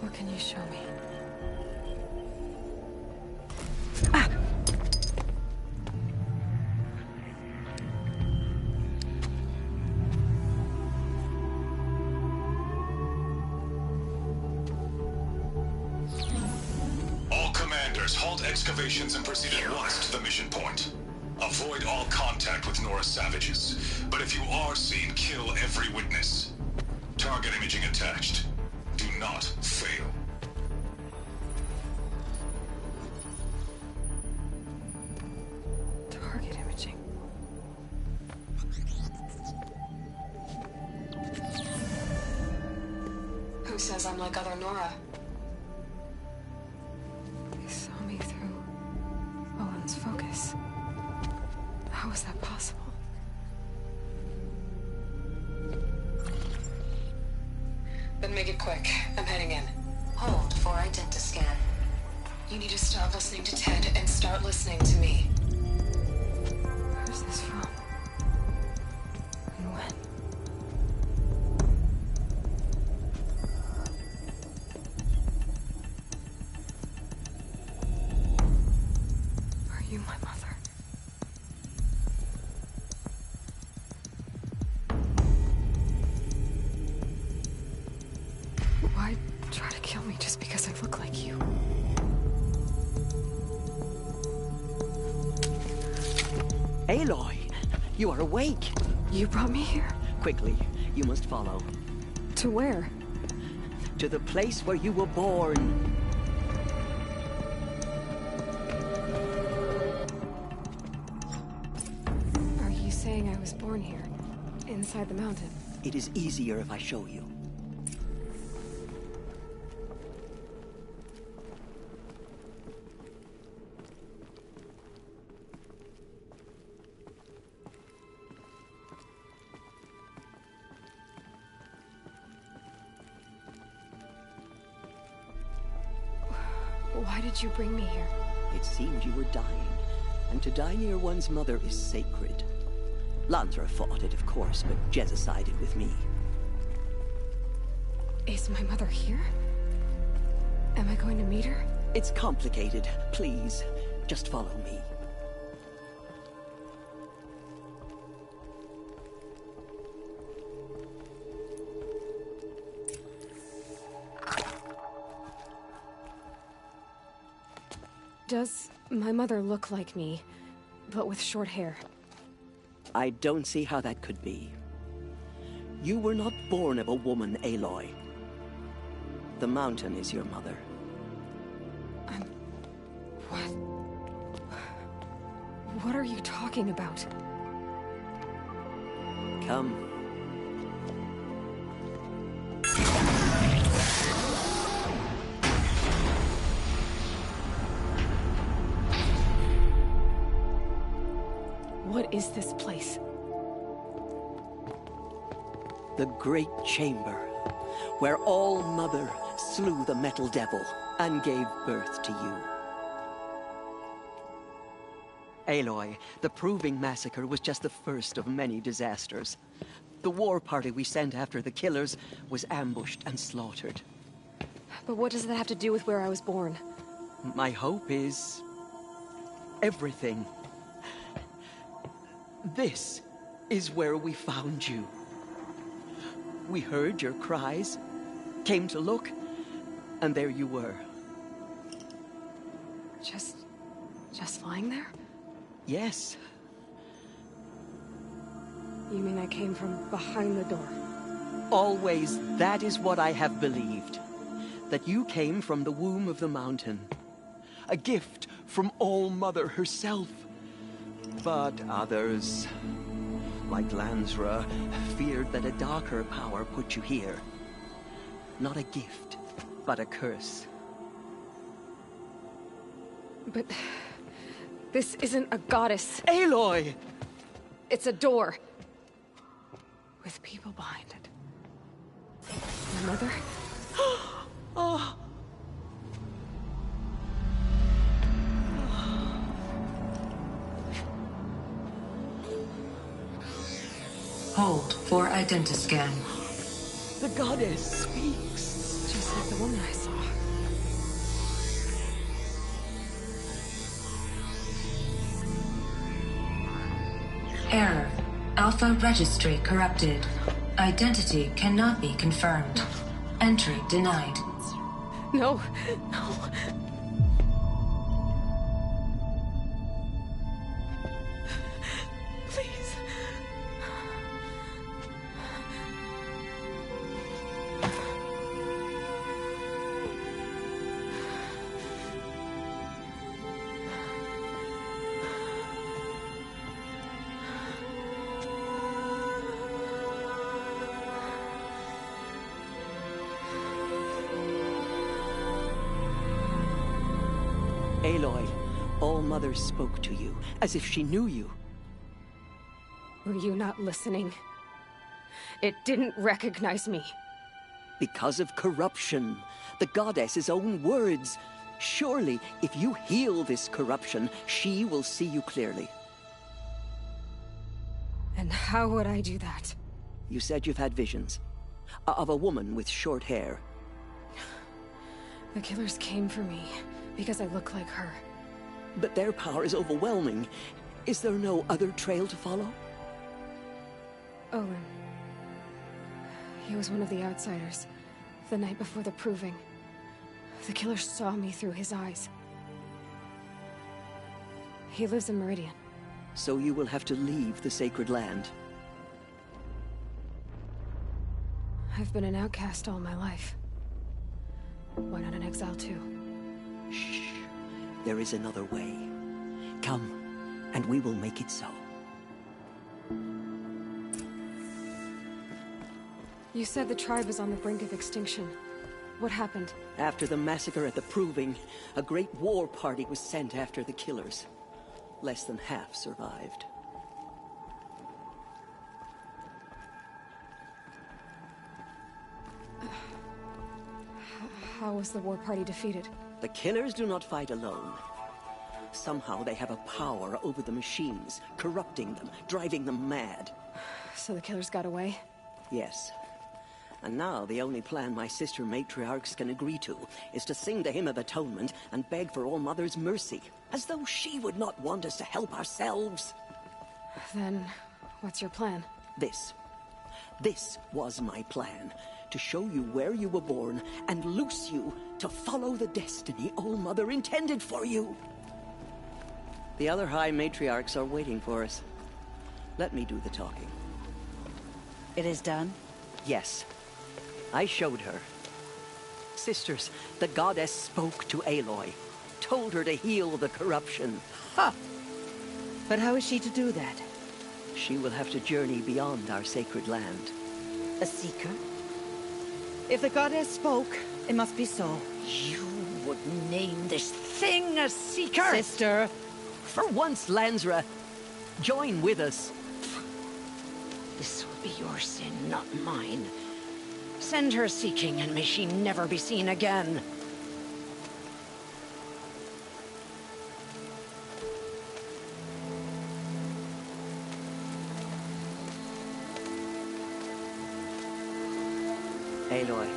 What can you show me? All commanders, halt excavations and proceed at once to the mission point. Avoid all contact with Nora savages. But if you are seen, kill every witness. Target imaging attached. Do not fail. Target imaging. Who says I'm like other Nora? They saw me through Owen's focus. How is that possible? Then make it quick. I'm heading in. Hold for identiscan. You need to stop listening to Ted and start listening to me. Who's this from? And when? Are you my mother? Why try to kill me just because I look like you? Aloy, you are awake. You brought me here? Quickly, you must follow. To where? To the place where you were born. Are you saying I was born here? Inside the mountain? It is easier if I show you. Why did you bring me here? It seemed you were dying, and to die near one's mother is sacred. Landra fought it, of course, but Jezza sided with me. Is my mother here? Am I going to meet her? It's complicated. Please, just follow me. Does my mother look like me, but with short hair? I don't see how that could be. You were not born of a woman, Aloy. The mountain is your mother. What are you talking about? Come. What is this place? The Great Chamber, where All Mother slew the Metal Devil and gave birth to you. Aloy, the Proving Massacre was just the first of many disasters. The war party we sent after the killers was ambushed and slaughtered. But what does that have to do with where I was born? My hope is... everything. This is where we found you. We heard your cries, came to look, and there you were. Just lying there? Yes. You mean I came from behind the door? Always, that is what I have believed. That you came from the womb of the mountain. A gift from All-Mother herself. But others, like Lansra, feared that a darker power put you here. Not a gift, but a curse. But... this isn't a goddess. Aloy! It's a door. With people behind it. My mother? Oh. Hold for identiscan. The goddess speaks. Just like the woman I saw. Error. Alpha registry corrupted. Identity cannot be confirmed. Entry denied. No, no. Please. Aloy, All-Mother spoke to you, as if she knew you. Were you not listening? It didn't recognize me. Because of corruption. The goddess's own words. Surely, if you heal this corruption, she will see you clearly. And how would I do that? You said you've had visions. Of a woman with short hair. The killers came for me, because I look like her. But their power is overwhelming. Is there no other trail to follow? Owen. He was one of the outsiders. The night before the proving. The killer saw me through his eyes. He lives in Meridian. So you will have to leave the sacred land. I've been an outcast all my life. Why not an exile too? Shh. There is another way. Come, and we will make it so. You said the tribe was on the brink of extinction. What happened? After the massacre at the Proving, a great war party was sent after the killers. Less than half survived. How was the war party defeated? The killers do not fight alone. Somehow they have a power over the machines, corrupting them, driving them mad. So the killers got away? Yes. And now the only plan my sister matriarchs can agree to is to sing the Hymn of Atonement and beg for All-Mother's mercy, as though she would not want us to help ourselves. Then, what's your plan? This. This was my plan. To show you where you were born and loose you to follow the destiny All-Mother intended for you. The other High Matriarchs are waiting for us. Let me do the talking. It is done? Yes. I showed her. Sisters, the goddess spoke to Aloy. Told her to heal the corruption. Ha! But how is she to do that? She will have to journey beyond our sacred land. A seeker? If the goddess spoke, it must be so. You would name this thing a seeker? Sister! For once, Lansra, join with us. This will be your sin, not mine. Send her seeking, and may she never be seen again. Aloy,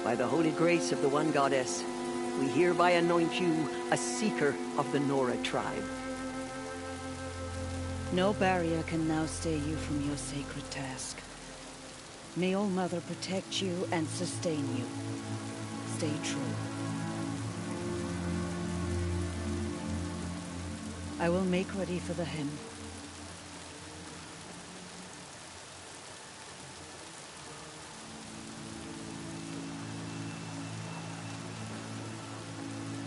By the holy grace of the one goddess, we hereby anoint you a seeker of the Nora tribe. No barrier can now stay you from your sacred task. May All Mother protect you and sustain you. Stay true. I will make ready for the hymn.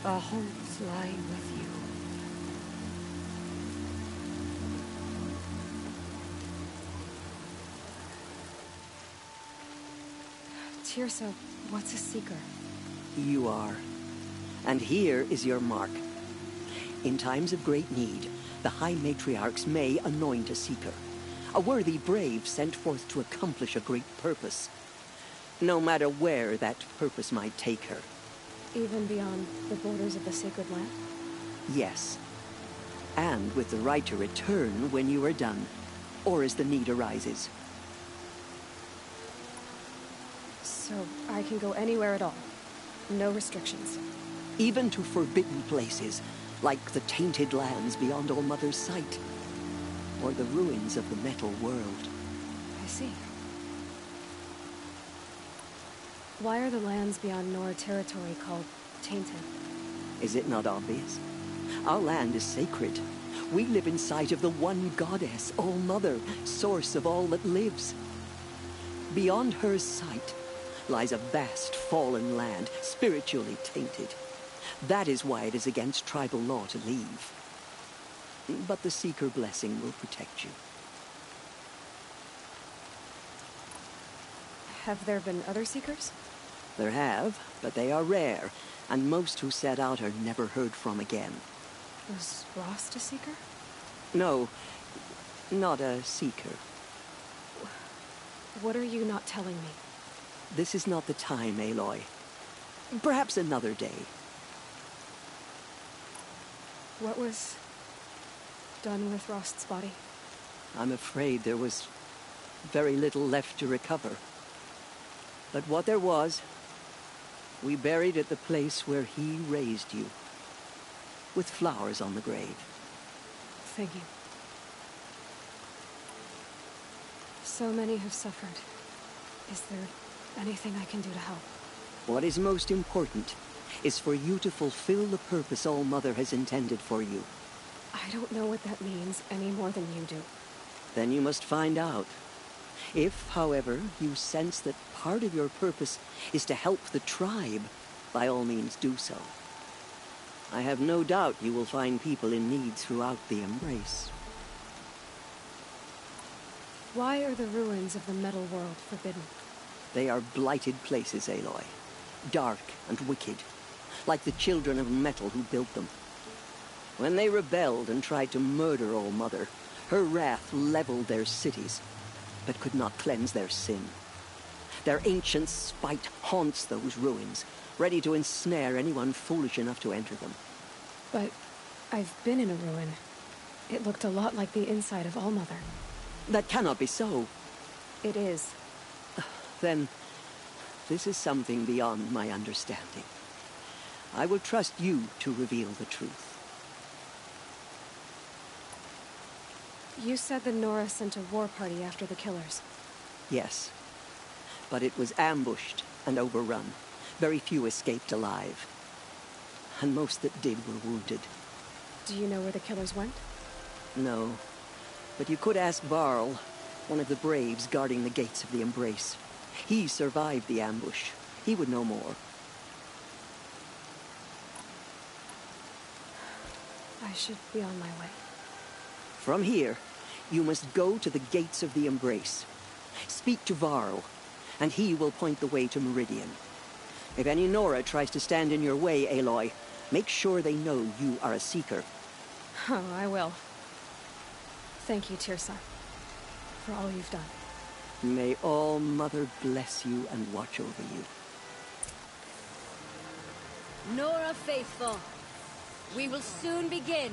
Our hopes lie with you. Tirsa, what's a seeker? You are. And here is your mark. In times of great need, the High Matriarchs may anoint a seeker. A worthy brave sent forth to accomplish a great purpose. No matter where that purpose might take her. Even beyond the borders of the sacred land? Yes. And with the right to return when you are done, or as the need arises. So I can go anywhere at all? No restrictions? Even to forbidden places, like the tainted lands beyond All Mother's sight, or the ruins of the metal world. I see. Why are the lands beyond Nora territory called tainted? Is it not obvious? Our land is sacred. We live in sight of the one goddess, All Mother, source of all that lives. Beyond her sight lies a vast fallen land, spiritually tainted. That is why it is against tribal law to leave. But the Seeker blessing will protect you. Have there been other Seekers? There have, but they are rare, and most who set out are never heard from again. Was Rost a Seeker? No, not a Seeker. What are you not telling me? This is not the time, Aloy. Perhaps another day. What was done with Rost's body? I'm afraid there was very little left to recover. But what there was, we buried at the place where he raised you, with flowers on the grave. Thank you. So many have suffered. Is there anything I can do to help? What is most important is for you to fulfill the purpose All Mother has intended for you. I don't know what that means any more than you do. Then you must find out. If, however, you sense that part of your purpose is to help the tribe, by all means do so. I have no doubt you will find people in need throughout the Embrace. Why are the ruins of the metal world forbidden? They are blighted places, Aloy. Dark and wicked, like the children of metal who built them. When they rebelled and tried to murder All Mother, her wrath leveled their cities, but could not cleanse their sin. Their ancient spite haunts those ruins, ready to ensnare anyone foolish enough to enter them. But I've been in a ruin. It looked a lot like the inside of All Mother. That cannot be so. It is. Then, this is something beyond my understanding. I will trust you to reveal the truth. You said the Nora sent a war party after the killers. Yes. But it was ambushed and overrun. Very few escaped alive. And most that did were wounded. Do you know where the killers went? No. But you could ask Varl, one of the braves guarding the gates of the Embrace. He survived the ambush. He would know more. I should be on my way. From here, you must go to the gates of the Embrace. Speak to Varl, and he will point the way to Meridian. If any Nora tries to stand in your way, Aloy, make sure they know you are a Seeker. Oh, I will. Thank you, Tirsa, for all you've done. May All Mother bless you and watch over you. Nora faithful, we will soon begin.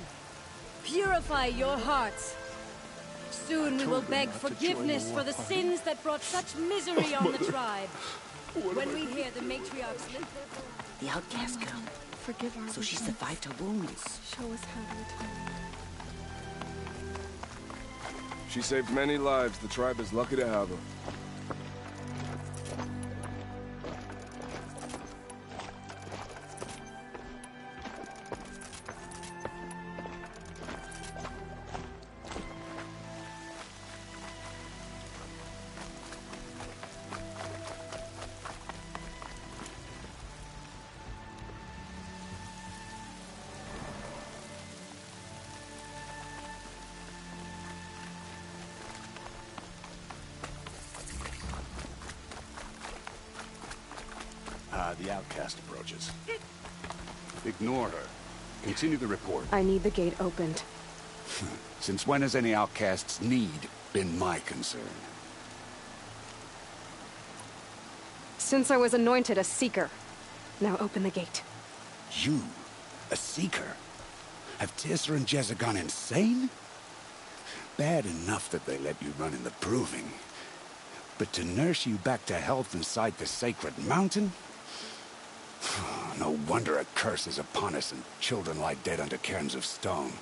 Purify your hearts. Soon we will beg forgiveness for the sins that brought such misery on the tribe. When we hear the matriarch's live, The outcast girl. Forgive our So she weakness. survived her wounds. Show us how to atone. She saved many lives. The tribe is lucky to have her. The outcast approaches. Ignore her. Continue the report. I need the gate opened. Since when has any outcast's need been my concern? Since I was anointed a seeker. Now open the gate. You? A seeker? Have Tissa and Jezza gone insane? Bad enough that they let you run in the proving. But to nurse you back to health inside the sacred mountain? No wonder a curse is upon us and children lie dead under cairns of stone.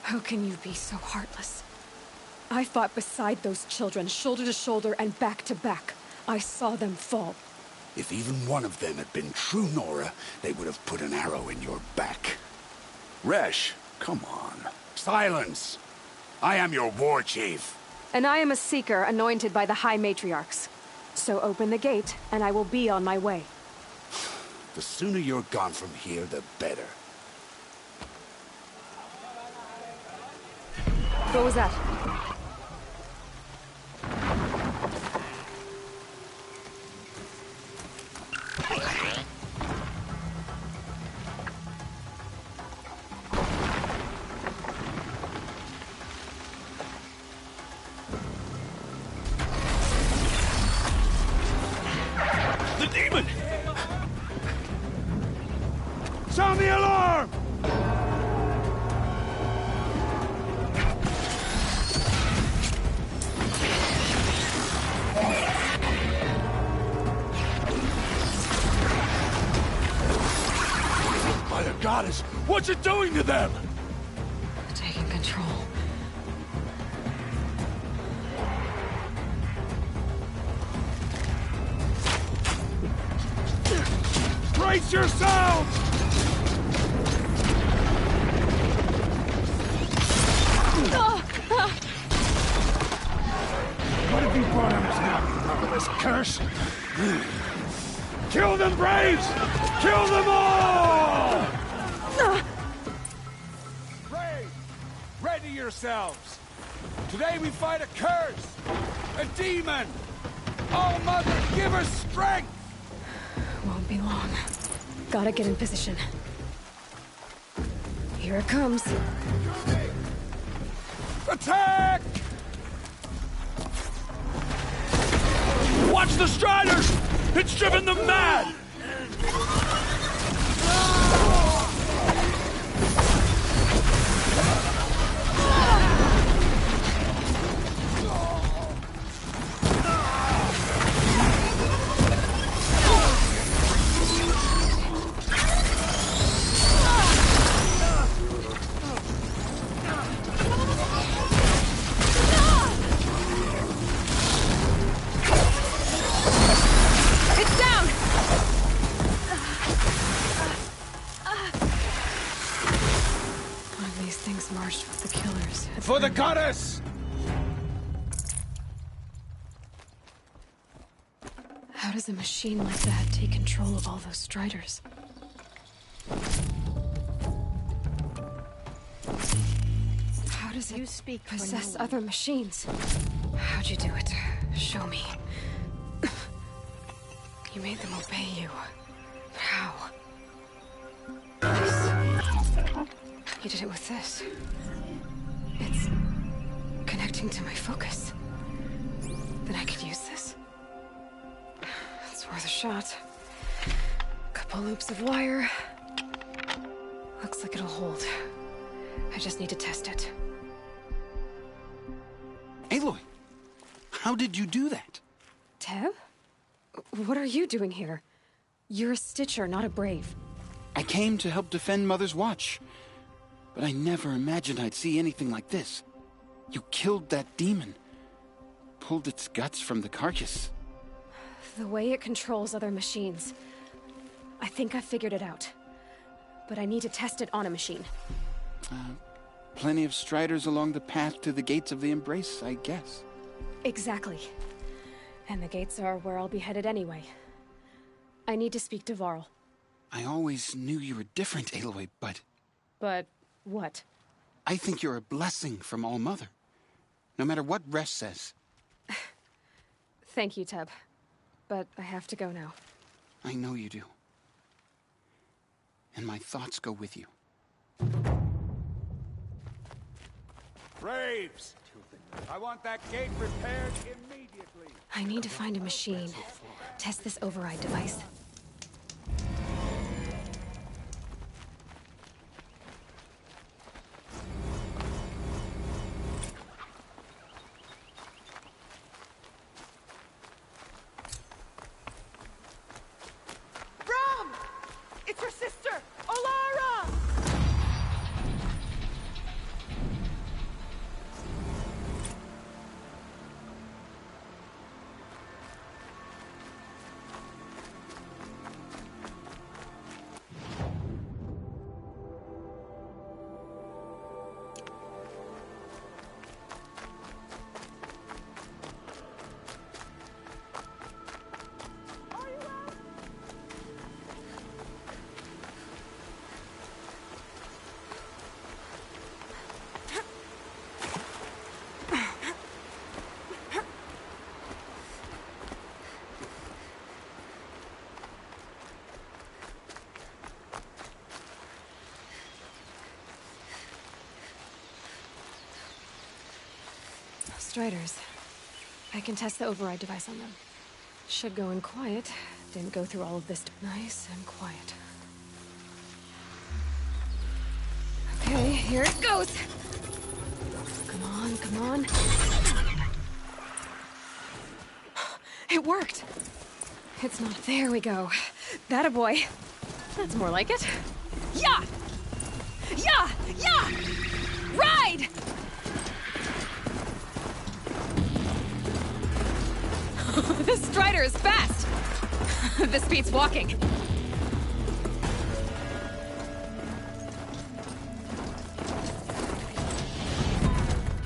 How can you be so heartless? I fought beside those children, shoulder to shoulder and back to back. I saw them fall. If even one of them had been true Nora, they would have put an arrow in your back. Resh, come on. Silence! I am your war chief. And I am a seeker anointed by the High Matriarchs. So open the gate, and I will be on my way. The sooner you're gone from here, the better. What was that? The demon! Sound the alarm! By the goddess, what's it doing to them? Taking control. Brace yourselves! What have you brought on us now, you motherless curse? Kill them, Braves! Kill them all! Brave! Ready yourselves! Today we fight a curse! A demon! Oh, Mother, give us strength! Won't be long. Gotta get in position. Here it comes. Attack! Watch the Striders! It's driven them mad! It's down! One of these things marched with the killers. For the goddess! How does a machine like that take control of all those Striders? How does it possess other machines? How'd you do it? Show me. You made them obey you. How? You did it with this. It's connecting to my focus. Then I could use this. It's worth a shot. Couple loops of wire. Looks like it'll hold. I just need to test it. Aloy! How did you do that? Teb? What are you doing here? You're a Stitcher, not a Brave. I came to help defend Mother's Watch. But I never imagined I'd see anything like this. You killed that demon. Pulled its guts from the carcass. The way it controls other machines. I think I figured it out. But I need to test it on a machine. Plenty of striders along the path to the gates of the Embrace, I guess. Exactly. And the gates are where I'll be headed anyway. I need to speak to Varl. I always knew you were different, Aloy, but... But what? I think you're a blessing from All-Mother. No matter what Resh says. Thank you, Teb. But I have to go now. I know you do. And my thoughts go with you. Braves! I want that gate repaired immediately. I need to find a machine. Test this override device. Ram! It's her sister, Olara! Striders. I can test the override device on them. Should go in quiet. Didn't go through all of this. Nice and quiet. Okay, here it goes! Come on, come on. It worked! It's not... There we go. That a boy. That's more like it. Yeah! Yeah! Yeah! Ride! This Strider is fast! This beats walking.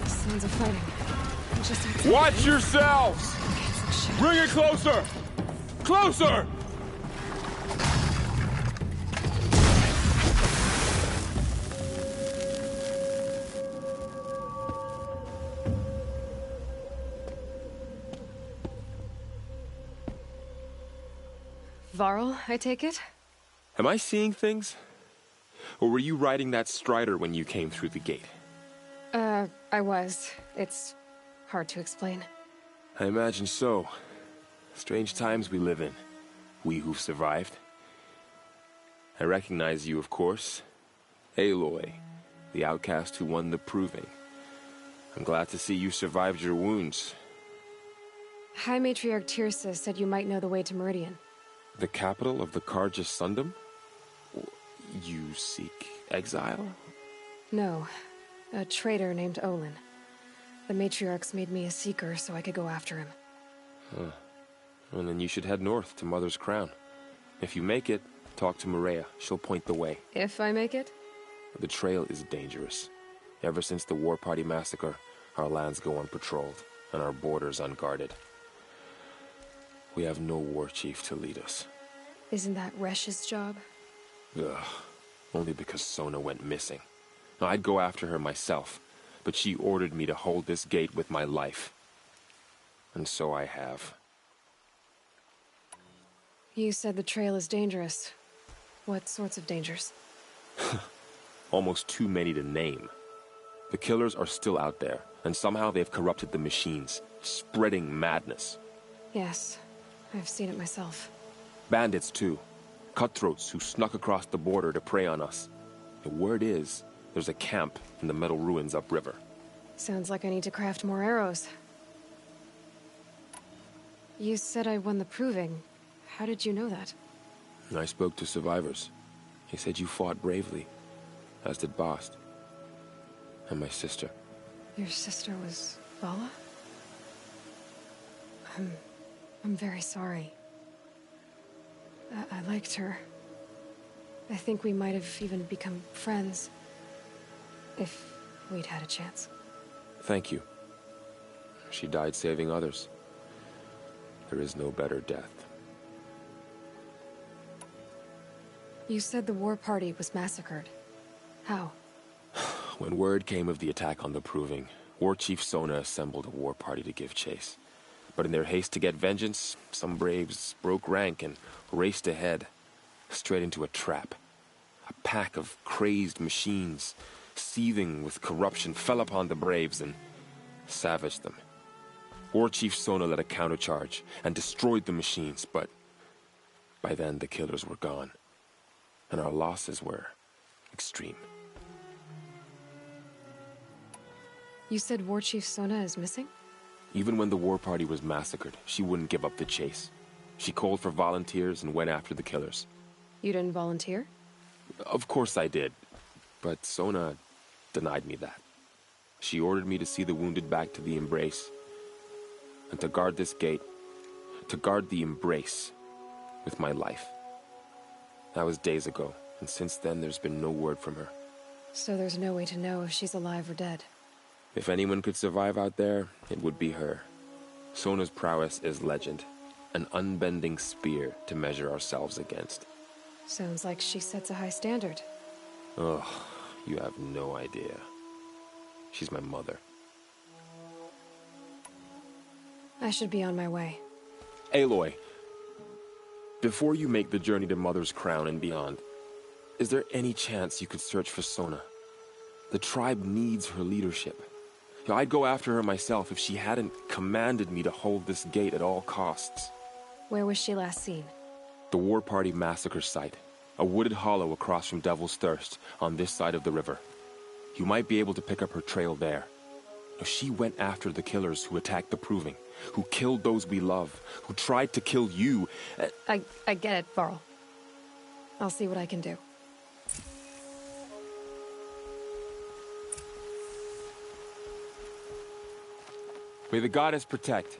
Sounds of fighting. Just watch yourselves! Bring it closer! Closer! Varl, I take it? Am I seeing things? Or were you riding that Strider when you came through the gate? I was. It's hard to explain. I imagine so. Strange times we live in. We who've survived. I recognize you, of course. Aloy, the outcast who won the proving. I'm glad to see you survived your wounds. High Matriarch Tirsa said you might know the way to Meridian. The capital of the Carja Sundom? You seek exile? No. A traitor named Olin. The Matriarchs made me a seeker so I could go after him. Huh. Well, then you should head north to Mother's Crown. If you make it, talk to Maria. She'll point the way. If I make it? The trail is dangerous. Ever since the War Party massacre, our lands go unpatrolled, and our borders unguarded. We have no war chief to lead us. Isn't that Resh's job? Ugh. Only because Sona went missing. Now, I'd go after her myself, but she ordered me to hold this gate with my life. And so I have. You said the trail is dangerous. What sorts of dangers? Almost too many to name. The killers are still out there, and somehow they've corrupted the machines, spreading madness. Yes, I've seen it myself. Bandits, too. Cutthroats who snuck across the border to prey on us. The word is, there's a camp in the metal ruins upriver. Sounds like I need to craft more arrows. You said I won the proving. How did you know that? I spoke to survivors. He said you fought bravely, as did Bost. And my sister. Your sister was Vala? I'm very sorry. I liked her. I think we might have even become friends. If we'd had a chance. Thank you. She died saving others. There is no better death. You said the war party was massacred. How? When word came of the attack on the Proving, War Chief Sona assembled a war party to give chase. But in their haste to get vengeance, some braves broke rank and raced ahead, straight into a trap. A pack of crazed machines, seething with corruption, fell upon the braves and savaged them. War Chief Sona led a countercharge and destroyed the machines, but by then the killers were gone, and our losses were extreme. You said War Chief Sona is missing? Even when the war party was massacred, she wouldn't give up the chase. She called for volunteers and went after the killers. You didn't volunteer? Of course I did, but Sona denied me that. She ordered me to see the wounded back to the Embrace, and to guard this gate, to guard the Embrace with my life. That was days ago, and since then there's been no word from her. So there's no way to know if she's alive or dead. If anyone could survive out there, it would be her. Sona's prowess is legend, an unbending spear to measure ourselves against. Sounds like she sets a high standard. Ugh, you have no idea. She's my mother. I should be on my way. Aloy, before you make the journey to Mother's Crown and beyond, is there any chance you could search for Sona? The tribe needs her leadership. I'd go after her myself if she hadn't commanded me to hold this gate at all costs. Where was she last seen? The War Party massacre site. A wooded hollow across from Devil's Thirst, on this side of the river. You might be able to pick up her trail there. She went after the killers who attacked the Proving, who killed those we love, who tried to kill you. I get it, Varl. I'll see what I can do. May the goddess protect.